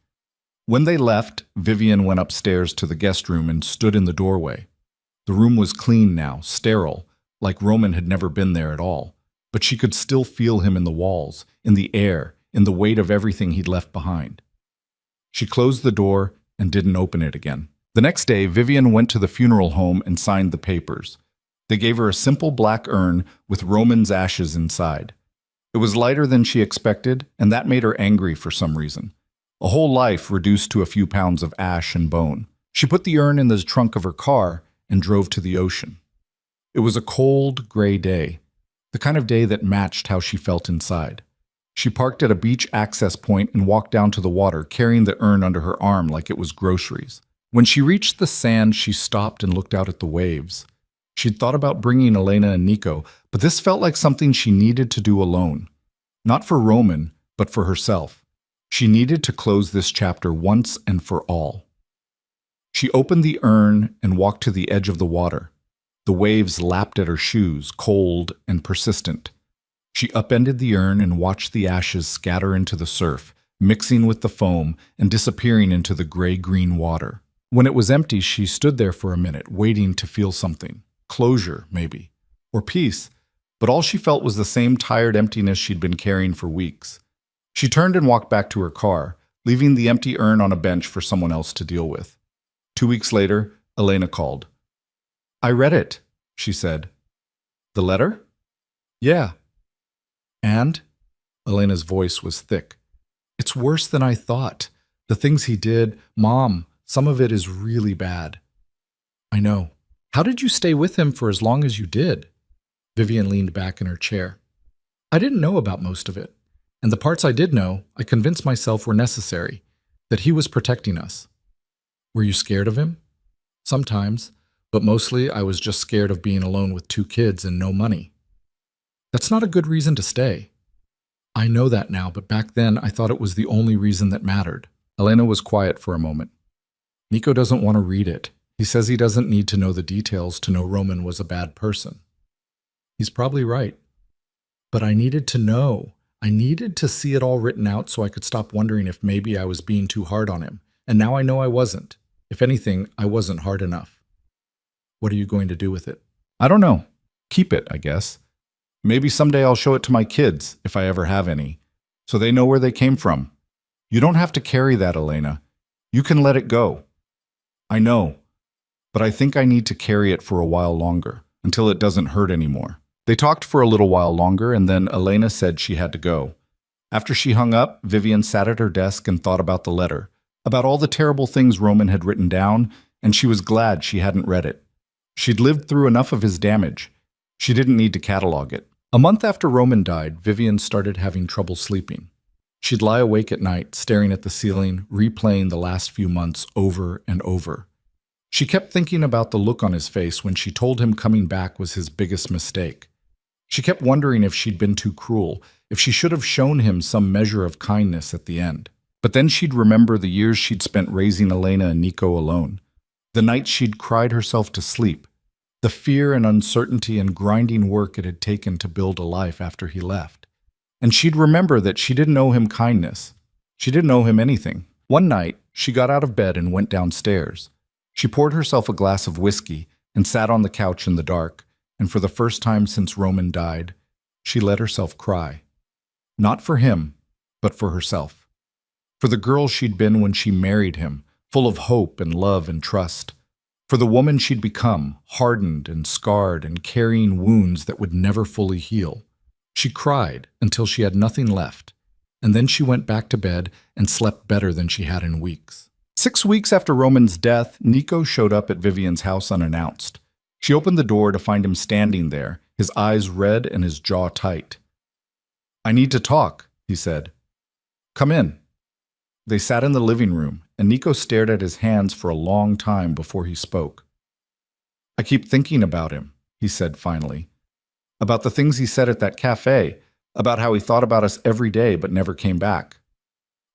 When they left, Vivian went upstairs to the guest room and stood in the doorway. The room was clean now, sterile, like Roman had never been there at all. But she could still feel him in the walls, in the air, in the weight of everything he'd left behind. She closed the door and didn't open it again. The next day, Vivian went to the funeral home and signed the papers. They gave her a simple black urn with Roman's ashes inside. It was lighter than she expected, and that made her angry for some reason. A whole life reduced to a few pounds of ash and bone. She put the urn in the trunk of her car and drove to the ocean. It was a cold, gray day, the kind of day that matched how she felt inside. She parked at a beach access point and walked down to the water, carrying the urn under her arm like it was groceries. When she reached the sand, she stopped and looked out at the waves. She'd thought about bringing Elena and Nico, but this felt like something she needed to do alone. Not for Roman, but for herself. She needed to close this chapter once and for all. She opened the urn and walked to the edge of the water. The waves lapped at her shoes, cold and persistent. She upended the urn and watched the ashes scatter into the surf, mixing with the foam and disappearing into the gray-green water. When it was empty, she stood there for a minute, waiting to feel something. Closure, maybe. Or peace. But all she felt was the same tired emptiness she'd been carrying for weeks. She turned and walked back to her car, leaving the empty urn on a bench for someone else to deal with. 2 weeks later, Elena called. I read it, she said. The letter? Yeah. And? Elena's voice was thick. It's worse than I thought. The things he did, Mom, some of it is really bad. I know. How did you stay with him for as long as you did? Vivian leaned back in her chair. I didn't know about most of it. And the parts I did know, I convinced myself were necessary, that he was protecting us. Were you scared of him? Sometimes, but mostly I was just scared of being alone with 2 kids and no money. That's not a good reason to stay. I know that now, but back then I thought it was the only reason that mattered. Elena was quiet for a moment. Nico doesn't want to read it. He says he doesn't need to know the details to know Roman was a bad person. He's probably right. But I needed to know. I needed to see it all written out so I could stop wondering if maybe I was being too hard on him. And now I know I wasn't. If anything, I wasn't hard enough. What are you going to do with it? I don't know. Keep it, I guess. Maybe someday I'll show it to my kids, if I ever have any, so they know where they came from. You don't have to carry that, Elena. You can let it go. I know, but I think I need to carry it for a while longer, until it doesn't hurt anymore. They talked for a little while longer, and then Elena said she had to go. After she hung up, Vivian sat at her desk and thought about the letter, about all the terrible things Roman had written down, and she was glad she hadn't read it. She'd lived through enough of his damage. She didn't need to catalog it. A month after Roman died, Vivian started having trouble sleeping. She'd lie awake at night, staring at the ceiling, replaying the last few months over and over. She kept thinking about the look on his face when she told him coming back was his biggest mistake. She kept wondering if she'd been too cruel, if she should have shown him some measure of kindness at the end. But then she'd remember the years she'd spent raising Elena and Nico alone, the nights she'd cried herself to sleep, the fear and uncertainty and grinding work it had taken to build a life after he left. And she'd remember that she didn't owe him kindness. She didn't owe him anything. One night, she got out of bed and went downstairs. She poured herself a glass of whiskey and sat on the couch in the dark, and for the first time since Roman died, she let herself cry. Not for him, but for herself. For the girl she'd been when she married him, full of hope and love and trust. For the woman she'd become, hardened and scarred and carrying wounds that would never fully heal. She cried until she had nothing left, and then she went back to bed and slept better than she had in weeks. 6 weeks after Roman's death, Nico showed up at Vivian's house unannounced. She opened the door to find him standing there, his eyes red and his jaw tight. "I need to talk," he said. "Come in." They sat in the living room, and Nico stared at his hands for a long time before he spoke. "I keep thinking about him," he said finally. "About the things he said at that cafe, about how he thought about us every day but never came back."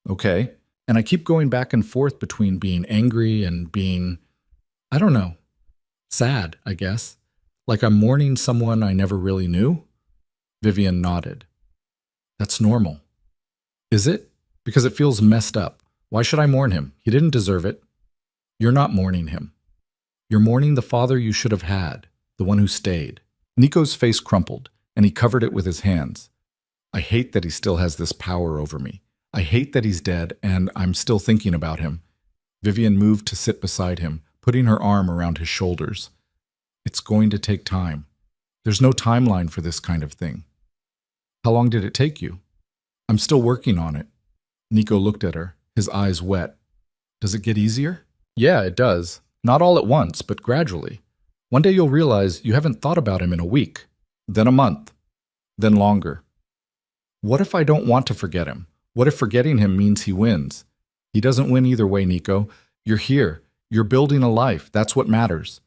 "Okay. And I keep going back and forth between being angry and being, I don't know, sad, I guess. Like I'm mourning someone I never really knew." Vivian nodded. "That's normal." "Is it? Because it feels messed up. Why should I mourn him? He didn't deserve it." "You're not mourning him. You're mourning the father you should have had, the one who stayed." Nico's face crumpled, and he covered it with his hands. "I hate that he still has this power over me. I hate that he's dead, and I'm still thinking about him." Vivian moved to sit beside him, putting her arm around his shoulders. "It's going to take time. There's no timeline for this kind of thing." "How long did it take you?" "I'm still working on it." Nico looked at her, his eyes wet. "Does it get easier?" "Yeah, it does. Not all at once, but gradually. One day you'll realize you haven't thought about him in a week, then a month, then longer. What if I don't want to forget him? What if forgetting him means he wins? He doesn't win either way, Nico. You're here. You're building a life. That's what matters."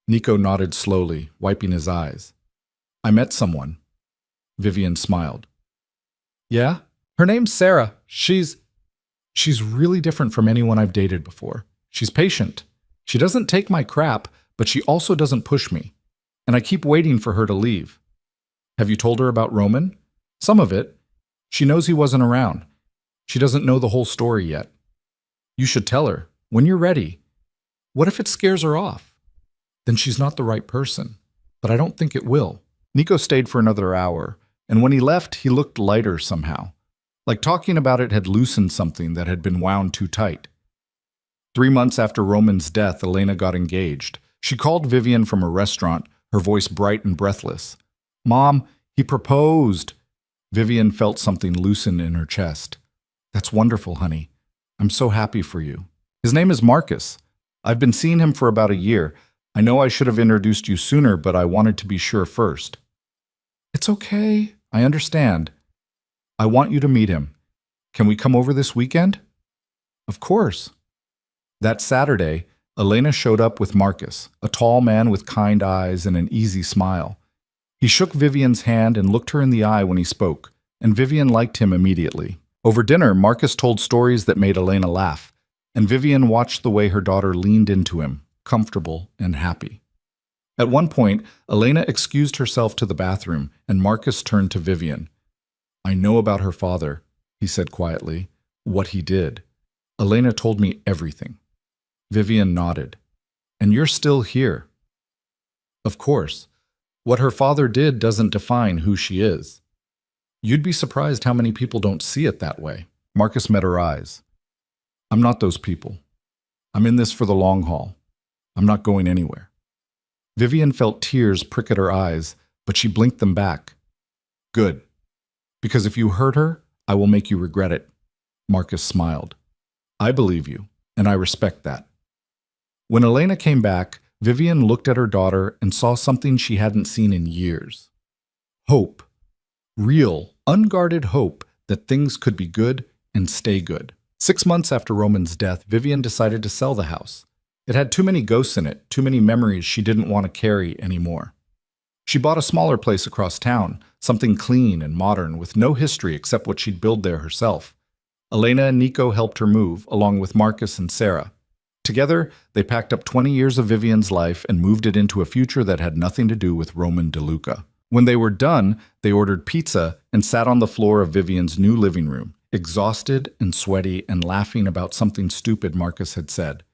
Nico nodded slowly, wiping his eyes. "I met someone." Vivian smiled. "Yeah? Her name's Sarah. She's really different from anyone I've dated before. She's patient. She doesn't take my crap, but she also doesn't push me. And I keep waiting for her to leave." "Have you told her about Roman?" "Some of it. She knows he wasn't around. She doesn't know the whole story yet." "You should tell her. When you're ready." "What if it scares her off?" "Then she's not the right person. But I don't think it will." Nico stayed for another hour, and when he left, he looked lighter somehow. Like talking about it had loosened something that had been wound too tight. 3 months after Roman's death, Elena got engaged. She called Vivian from a restaurant, her voice bright and breathless. "Mom, he proposed." Vivian felt something loosen in her chest. "That's wonderful, honey. I'm so happy for you. His name is Marcus. I've been seeing him for about a year. I know I should have introduced you sooner, but I wanted to be sure first." "It's okay. I understand." "I want you to meet him. Can we come over this weekend?" "Of course." That Saturday, Elena showed up with Marcus, a tall man with kind eyes and an easy smile. He shook Vivian's hand and looked her in the eye when he spoke, and Vivian liked him immediately. Over dinner, Marcus told stories that made Elena laugh, and Vivian watched the way her daughter leaned into him, comfortable and happy. At one point, Elena excused herself to the bathroom, and Marcus turned to Vivian. "I know about her father," he said quietly, "what he did. Elena told me everything." Vivian nodded. "And you're still here." "Of course. What her father did doesn't define who she is." "You'd be surprised how many people don't see it that way." Marcus met her eyes. "I'm not those people. I'm in this for the long haul. I'm not going anywhere." Vivian felt tears prick at her eyes, but she blinked them back. "Good. Because if you hurt her, I will make you regret it." Marcus smiled. "I believe you, and I respect that." When Elena came back, Vivian looked at her daughter and saw something she hadn't seen in years. Hope. Real, unguarded hope that things could be good and stay good. 6 months after Roman's death, Vivian decided to sell the house. It had too many ghosts in it, too many memories she didn't want to carry anymore. She bought a smaller place across town, something clean and modern with no history except what she'd built there herself. Elena and Nico helped her move, along with Marcus and Sarah. Together, they packed up 20 years of Vivian's life and moved it into a future that had nothing to do with Roman DeLuca. When they were done, they ordered pizza and sat on the floor of Vivian's new living room, exhausted and sweaty and laughing about something stupid Marcus had said.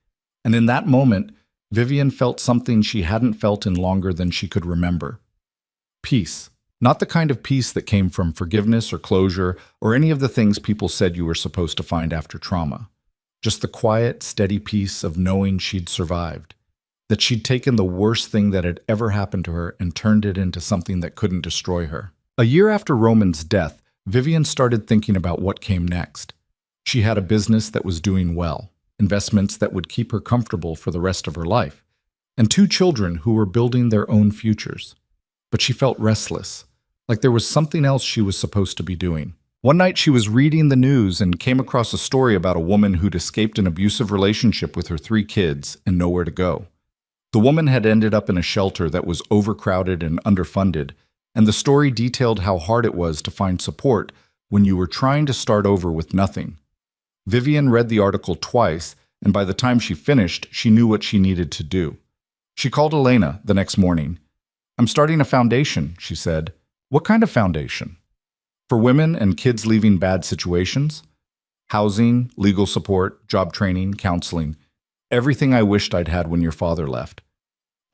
And in that moment, Vivian felt something she hadn't felt in longer than she could remember. Peace. Not the kind of peace that came from forgiveness or closure or any of the things people said you were supposed to find after trauma. Just the quiet, steady peace of knowing she'd survived. That she'd taken the worst thing that had ever happened to her and turned it into something that couldn't destroy her. A year after Roman's death, Vivian started thinking about what came next. She had a business that was doing well, investments that would keep her comfortable for the rest of her life, and 2 children who were building their own futures. But she felt restless, like there was something else she was supposed to be doing. One night she was reading the news and came across a story about a woman who'd escaped an abusive relationship with her 3 kids and nowhere to go. The woman had ended up in a shelter that was overcrowded and underfunded, and the story detailed how hard it was to find support when you were trying to start over with nothing. Vivian read the article twice, and by the time she finished, she knew what she needed to do. She called Elena the next morning. "I'm starting a foundation," she said. "What kind of foundation?" "For women and kids leaving bad situations. Housing, legal support, job training, counseling. Everything I wished I'd had when your father left."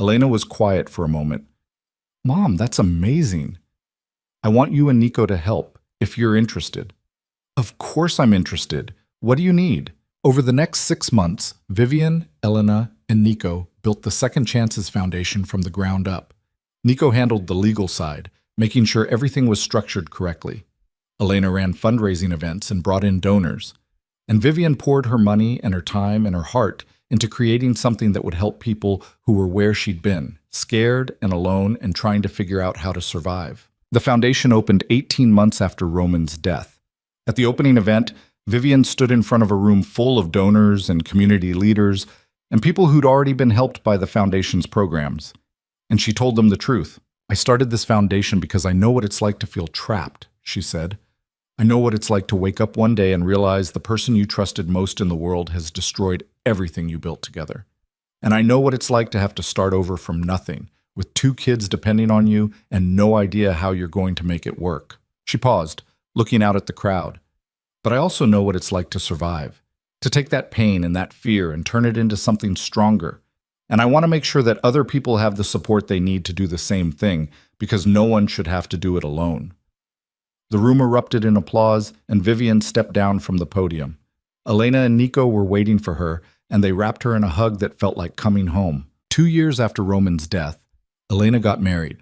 Elena was quiet for a moment. "Mom, that's amazing. I want you and Nico to help, if you're interested." "Of course I'm interested. What do you need?" Over the next 6 months, Vivian, Elena, and Nico built the Second Chances Foundation from the ground up. Nico handled the legal side, making sure everything was structured correctly. Elena ran fundraising events and brought in donors. And Vivian poured her money and her time and her heart into creating something that would help people who were where she'd been, scared and alone and trying to figure out how to survive. The foundation opened 18 months after Roman's death. At the opening event, Vivian stood in front of a room full of donors and community leaders and people who'd already been helped by the foundation's programs. And she told them the truth. "I started this foundation because I know what it's like to feel trapped," she said. "I know what it's like to wake up one day and realize the person you trusted most in the world has destroyed everything you built together. And I know what it's like to have to start over from nothing, with 2 kids depending on you and no idea how you're going to make it work." She paused, looking out at the crowd. "But I also know what it's like to survive, to take that pain and that fear and turn it into something stronger. And I want to make sure that other people have the support they need to do the same thing, because no one should have to do it alone." The room erupted in applause, and Vivian stepped down from the podium. Elena and Nico were waiting for her, and they wrapped her in a hug that felt like coming home. 2 years after Roman's death, Elena got married.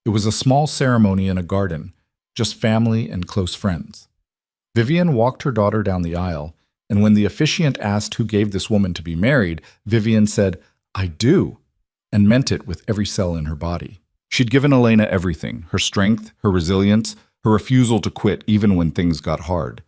It was a small ceremony in a garden, just family and close friends. Vivian walked her daughter down the aisle, and when the officiant asked who gave this woman to be married, Vivian said, "I do," and meant it with every cell in her body. She'd given Elena everything, her strength, her resilience, her refusal to quit even when things got hard.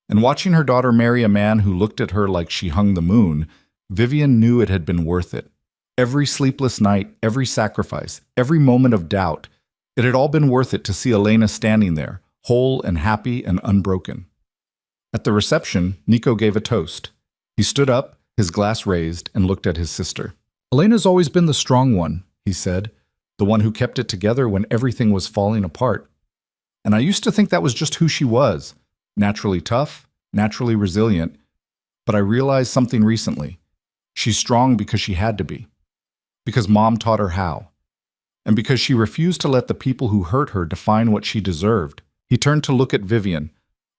And watching her daughter marry a man who looked at her like she hung the moon, Vivian knew it had been worth it. Every sleepless night, every sacrifice, every moment of doubt, it had all been worth it to see Elena standing there, whole and happy and unbroken. At the reception, Nico gave a toast. He stood up, his glass raised, and looked at his sister. "Elena's always been the strong one," he said, "the one who kept it together when everything was falling apart. And I used to think that was just who she was, naturally tough, naturally resilient, but I realized something recently. She's strong because she had to be, because Mom taught her how, and because she refused to let the people who hurt her define what she deserved." He turned to look at Vivian.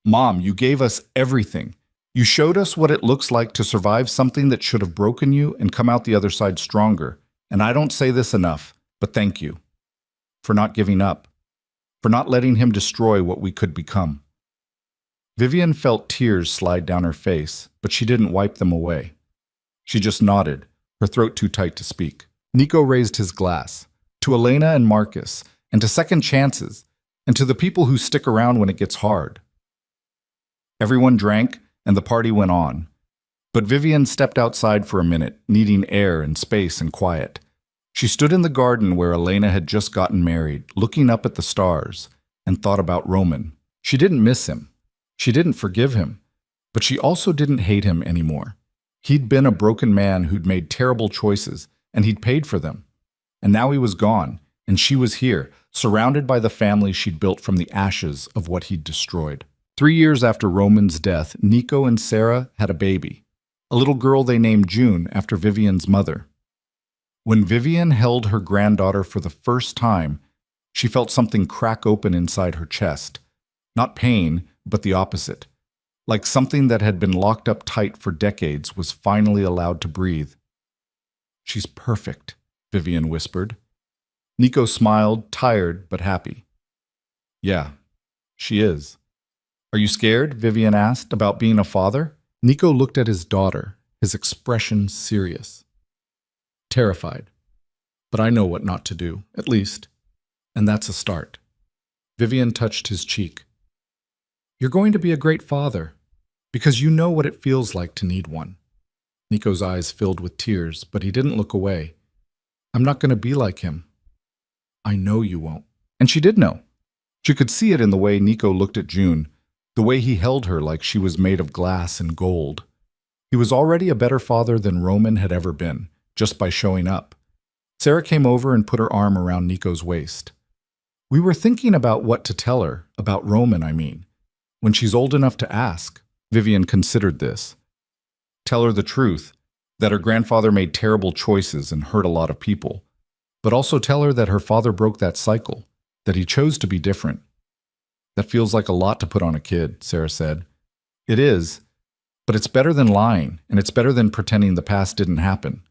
"Mom, you gave us everything. You showed us what it looks like to survive something that should have broken you and come out the other side stronger. And I don't say this enough, but thank you for not giving up, for not letting him destroy what we could become." Vivian felt tears slide down her face, but she didn't wipe them away. She just nodded, her throat too tight to speak. Nico raised his glass. To Elena and Marcus, and to second chances, and to the people who stick around when it gets hard. Everyone drank, and the party went on. But Vivian stepped outside for a minute, needing air and space and quiet. She stood in the garden where Elena had just gotten married, looking up at the stars, and thought about Roman. She didn't miss him. She didn't forgive him. But she also didn't hate him anymore. He'd been a broken man who'd made terrible choices, and he'd paid for them. And now he was gone, and she was here, surrounded by the family she'd built from the ashes of what he'd destroyed. 3 years after Roman's death, Nico and Sarah had a baby, a little girl they named June after Vivian's mother. When Vivian held her granddaughter for the first time, she felt something crack open inside her chest. Not pain, but the opposite. Like something that had been locked up tight for decades was finally allowed to breathe. "She's perfect," Vivian whispered. Nico smiled, tired but happy. "Yeah, she is." "Are you scared?" Vivian asked, "about being a father?" Nico looked at his daughter, his expression serious. "Terrified. But I know what not to do, at least. And that's a start." Vivian touched his cheek. "You're going to be a great father, because you know what it feels like to need one." Nico's eyes filled with tears, but he didn't look away. "I'm not going to be like him." "I know you won't." And she did know. She could see it in the way Nico looked at June, the way he held her like she was made of glass and gold. He was already a better father than Roman had ever been, just by showing up. Sarah came over and put her arm around Nico's waist. "We were thinking about what to tell her, about Roman, I mean. When she's old enough to ask." Vivian considered this. Tell her the truth, that her grandfather made terrible choices and hurt a lot of people. But also tell her that her father broke that cycle, that he chose to be different. "That feels like a lot to put on a kid," Sarah said. "It is, but it's better than lying, and it's better than pretending the past didn't happen."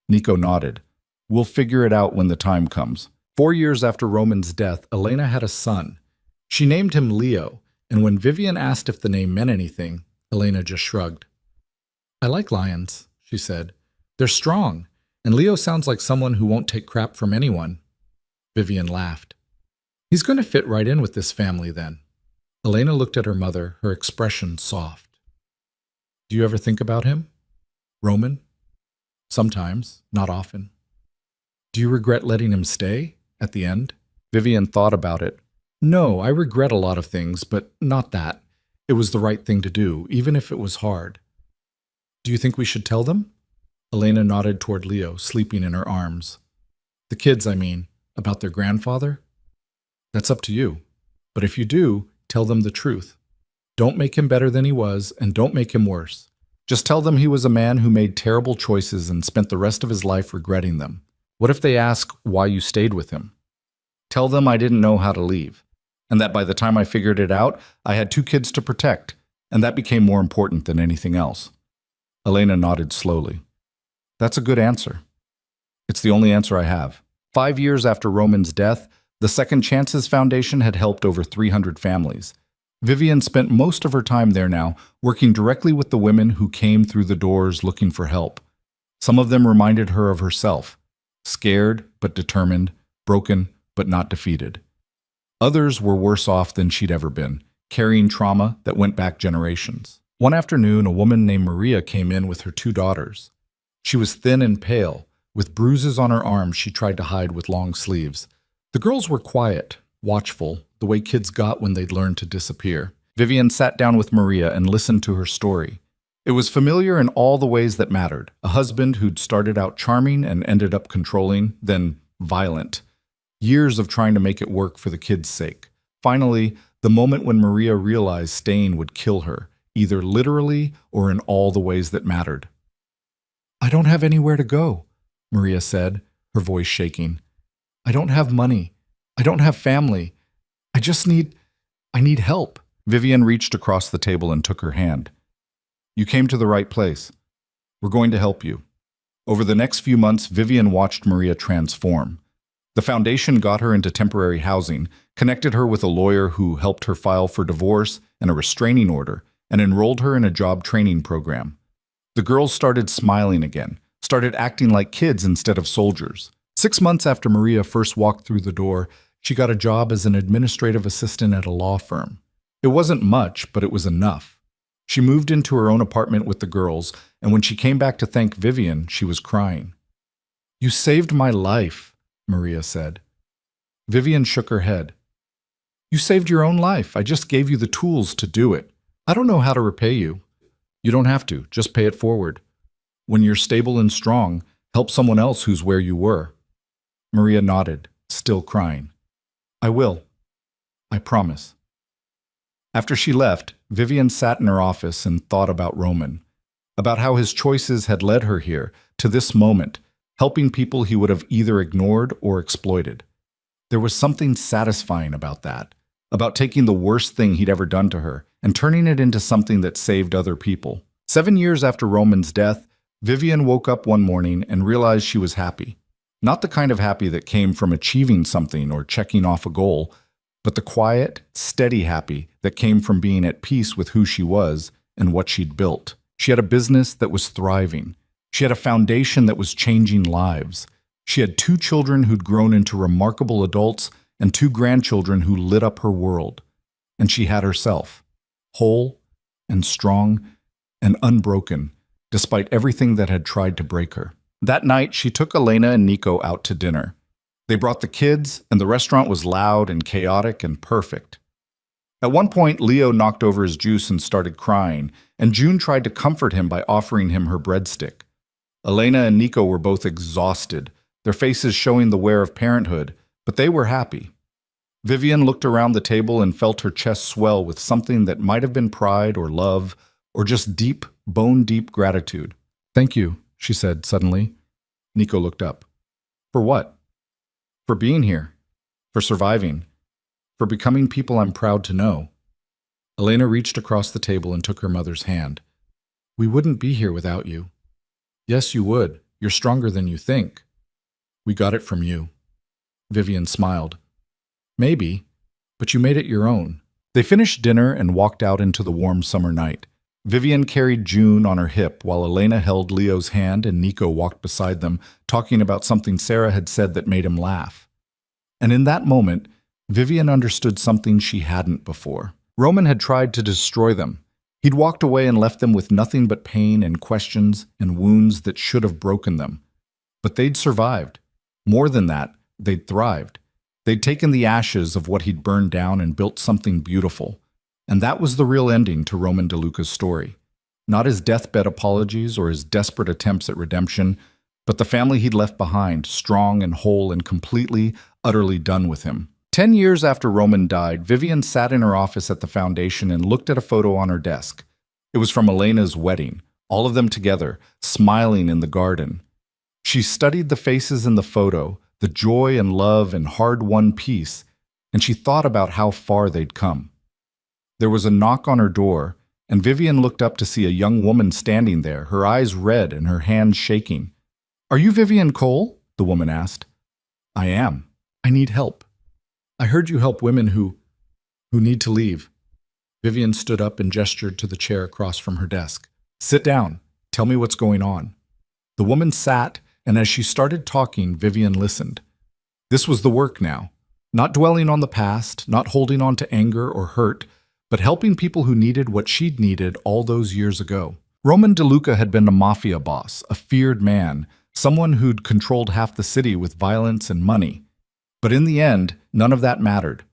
Nico nodded. "We'll figure it out when the time comes." 4 years after Roman's death, Elena had a son. She named him Leo, and when Vivian asked if the name meant anything, Elena just shrugged. "I like lions," she said. "They're strong, and Leo sounds like someone who won't take crap from anyone." Vivian laughed. "He's going to fit right in with this family then." Elena looked at her mother, her expression soft. "Do you ever think about him? Roman?" "Sometimes, not often." "Do you regret letting him stay at the end?" Vivian thought about it. "No, I regret a lot of things, but not that. It was the right thing to do, even if it was hard." "Do you think we should tell them?" Elena nodded toward Leo, sleeping in her arms. "The kids, I mean, about their grandfather?" "That's up to you. But if you do, tell them the truth. Don't make him better than he was, and don't make him worse. Just tell them he was a man who made terrible choices and spent the rest of his life regretting them. What if they ask why you stayed with him? Tell them I didn't know how to leave, and that by the time I figured it out, I had 2 kids to protect, and that became more important than anything else." Elena nodded slowly. "That's a good answer. It's the only answer I have." 5 years after Roman's death, the Second Chances Foundation had helped over 300 families. Vivian spent most of her time there now, working directly with the women who came through the doors looking for help. Some of them reminded her of herself, scared but determined, broken but not defeated. Others were worse off than she'd ever been, carrying trauma that went back generations. One afternoon, a woman named Maria came in with her 2 daughters. She was thin and pale, with bruises on her arms she tried to hide with long sleeves. The girls were quiet, watchful, the way kids got when they'd learned to disappear. Vivian sat down with Maria and listened to her story. It was familiar in all the ways that mattered. A husband who'd started out charming and ended up controlling, then violent. Years of trying to make it work for the kids' sake. Finally, the moment when Maria realized staying would kill her, either literally or in all the ways that mattered. "I don't have anywhere to go," Maria said, her voice shaking. "I don't have money. I don't have family. I need help." Vivian reached across the table and took her hand. "You came to the right place. We're going to help you." Over the next few months, Vivian watched Maria transform. The foundation got her into temporary housing, connected her with a lawyer who helped her file for divorce and a restraining order, and enrolled her in a job training program. The girls started smiling again, started acting like kids instead of soldiers. 6 months after Maria first walked through the door, she got a job as an administrative assistant at a law firm. It wasn't much, but it was enough. She moved into her own apartment with the girls, and when she came back to thank Vivian, she was crying. "You saved my life," Maria said. Vivian shook her head. "You saved your own life. I just gave you the tools to do it. I don't know how to repay you." "You don't have to. Just pay it forward. When you're stable and strong, help someone else who's where you were." Maria nodded, still crying. "I will. I promise." After she left, Vivian sat in her office and thought about Roman, about how his choices had led her here, to this moment, helping people he would have either ignored or exploited. There was something satisfying about that, about taking the worst thing he'd ever done to her and turning it into something that saved other people. 7 years after Roman's death, Vivian woke up one morning and realized she was happy. Not the kind of happy that came from achieving something or checking off a goal, but the quiet, steady happy that came from being at peace with who she was and what she'd built. She had a business that was thriving. She had a foundation that was changing lives. She had 2 children who'd grown into remarkable adults and 2 grandchildren who lit up her world. And she had herself, whole and strong and unbroken, despite everything that had tried to break her. That night, she took Elena and Nico out to dinner. They brought the kids, and the restaurant was loud and chaotic and perfect. At one point, Leo knocked over his juice and started crying, and June tried to comfort him by offering him her breadstick. Elena and Nico were both exhausted, their faces showing the wear of parenthood, but they were happy. Vivian looked around the table and felt her chest swell with something that might have been pride or love, or just deep, bone-deep gratitude. "Thank you," she said suddenly. Nico looked up. "For what?" "For being here. For surviving. For becoming people I'm proud to know." Elena reached across the table and took her mother's hand. "We wouldn't be here without you." "Yes, you would. You're stronger than you think." "We got it from you." Vivian smiled. "Maybe, but you made it your own." They finished dinner and walked out into the warm summer night. Vivian carried June on her hip while Elena held Leo's hand and Nico walked beside them, talking about something Sarah had said that made him laugh. And in that moment, Vivian understood something she hadn't before. Roman had tried to destroy them. He'd walked away and left them with nothing but pain and questions and wounds that should have broken them. But they'd survived. More than that, they'd thrived. They'd taken the ashes of what he'd burned down and built something beautiful. And that was the real ending to Roman DeLuca's story. Not his deathbed apologies or his desperate attempts at redemption, but the family he'd left behind, strong and whole and completely, utterly done with him. 10 years after Roman died, Vivian sat in her office at the foundation and looked at a photo on her desk. It was from Elena's wedding, all of them together, smiling in the garden. She studied the faces in the photo, the joy and love and hard-won peace, and she thought about how far they'd come. There was a knock on her door, and Vivian looked up to see a young woman standing there, her eyes red and her hands shaking. "Are you Vivian Cole?" the woman asked. "I am. I need help. I heard you help women who need to leave." Vivian stood up and gestured to the chair across from her desk. "Sit down. Tell me what's going on." The woman sat, and as she started talking, Vivian listened. This was the work now. Not dwelling on the past, not holding on to anger or hurt, but helping people who needed what she'd needed all those years ago. Roman DeLuca had been a mafia boss, a feared man, someone who'd controlled half the city with violence and money. But in the end, none of that mattered.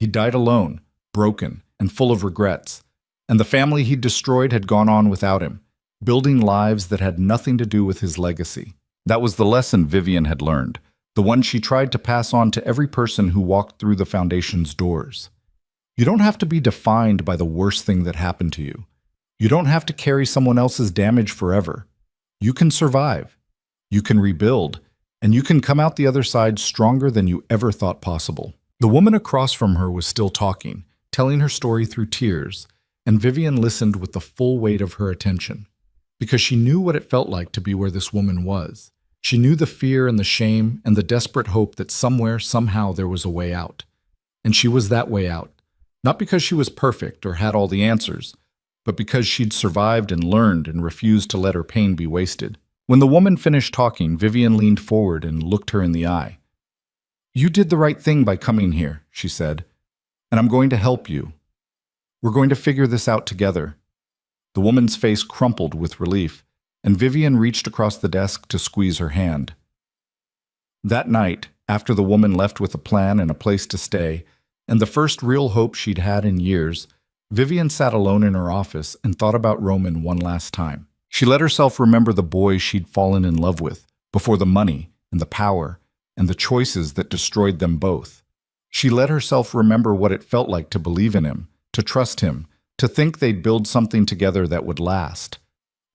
He died alone, broken, and full of regrets. And the family he'd destroyed had gone on without him, building lives that had nothing to do with his legacy. That was the lesson Vivian had learned, the one she tried to pass on to every person who walked through the foundation's doors. You don't have to be defined by the worst thing that happened to you. You don't have to carry someone else's damage forever. You can survive. You can rebuild. And you can come out the other side stronger than you ever thought possible. The woman across from her was still talking, telling her story through tears, and Vivian listened with the full weight of her attention. Because she knew what it felt like to be where this woman was. She knew the fear and the shame and the desperate hope that somewhere, somehow, there was a way out. And she was that way out. Not because she was perfect or had all the answers, but because she'd survived and learned and refused to let her pain be wasted. When the woman finished talking, Vivian leaned forward and looked her in the eye. "You did the right thing by coming here," she said, "and I'm going to help you. We're going to figure this out together." The woman's face crumpled with relief, and Vivian reached across the desk to squeeze her hand. That night, after the woman left with a plan and a place to stay, and the first real hope she'd had in years, Vivian sat alone in her office and thought about Roman one last time. She let herself remember the boy she'd fallen in love with, before the money and the power and the choices that destroyed them both. She let herself remember what it felt like to believe in him, to trust him, to think they'd build something together that would last.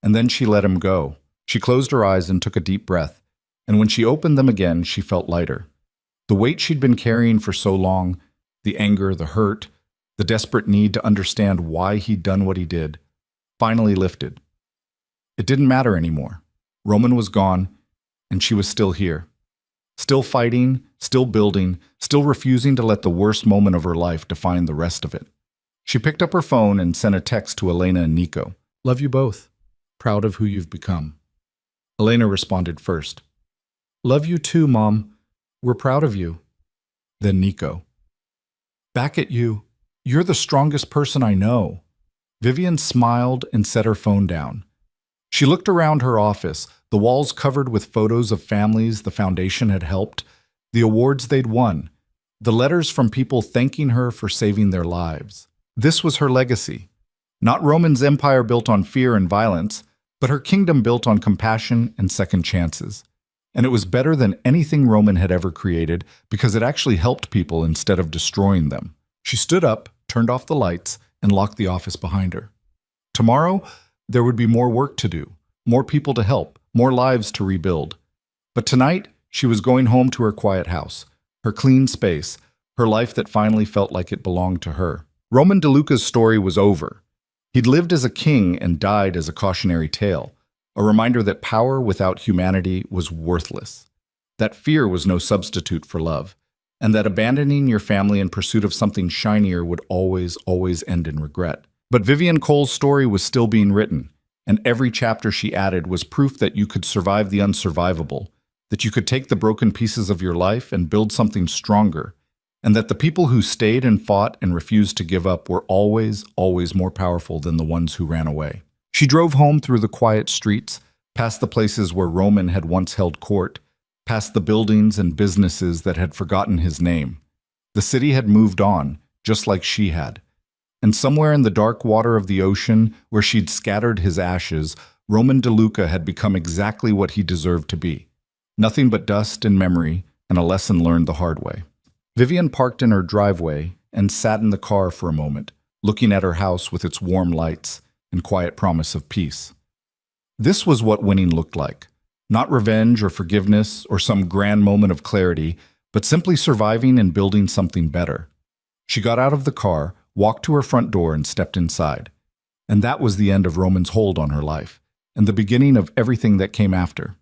And then she let him go. She closed her eyes and took a deep breath, and when she opened them again, she felt lighter. The weight she'd been carrying for so long, the anger, the hurt, the desperate need to understand why he'd done what he did, finally lifted. It didn't matter anymore. Roman was gone, and she was still here. Still fighting, still building, still refusing to let the worst moment of her life define the rest of it. She picked up her phone and sent a text to Elena and Nico. "Love you both. Proud of who you've become." Elena responded first. "Love you too, Mom. We're proud of you." Then Nico. "Back at you. You're the strongest person I know." Vivian smiled and set her phone down. She looked around her office, the walls covered with photos of families the foundation had helped, the awards they'd won, the letters from people thanking her for saving their lives. This was her legacy. Not Roman's empire built on fear and violence, but her kingdom built on compassion and second chances. And it was better than anything Roman had ever created because it actually helped people instead of destroying them. She stood up, turned off the lights, and locked the office behind her. Tomorrow, there would be more work to do, more people to help, more lives to rebuild. But tonight, she was going home to her quiet house, her clean space, her life that finally felt like it belonged to her. Roman DeLuca's story was over. He'd lived as a king and died as a cautionary tale, a reminder that power without humanity was worthless, that fear was no substitute for love, and that abandoning your family in pursuit of something shinier would always end in regret. But Vivian Cole's story was still being written, and every chapter she added was proof that you could survive the unsurvivable, that you could take the broken pieces of your life and build something stronger, and that the people who stayed and fought and refused to give up were always more powerful than the ones who ran away. She drove home through the quiet streets, past the places where Roman had once held court, past the buildings and businesses that had forgotten his name. The city had moved on, just like she had. And somewhere in the dark water of the ocean, where she'd scattered his ashes, Roman DeLuca had become exactly what he deserved to be. Nothing but dust and memory, and a lesson learned the hard way. Vivian parked in her driveway and sat in the car for a moment, looking at her house with its warm lights and quiet promise of peace. This was what winning looked like. Not revenge or forgiveness or some grand moment of clarity, but simply surviving and building something better. She got out of the car, walked to her front door, and stepped inside. And that was the end of Roman's hold on her life, and the beginning of everything that came after.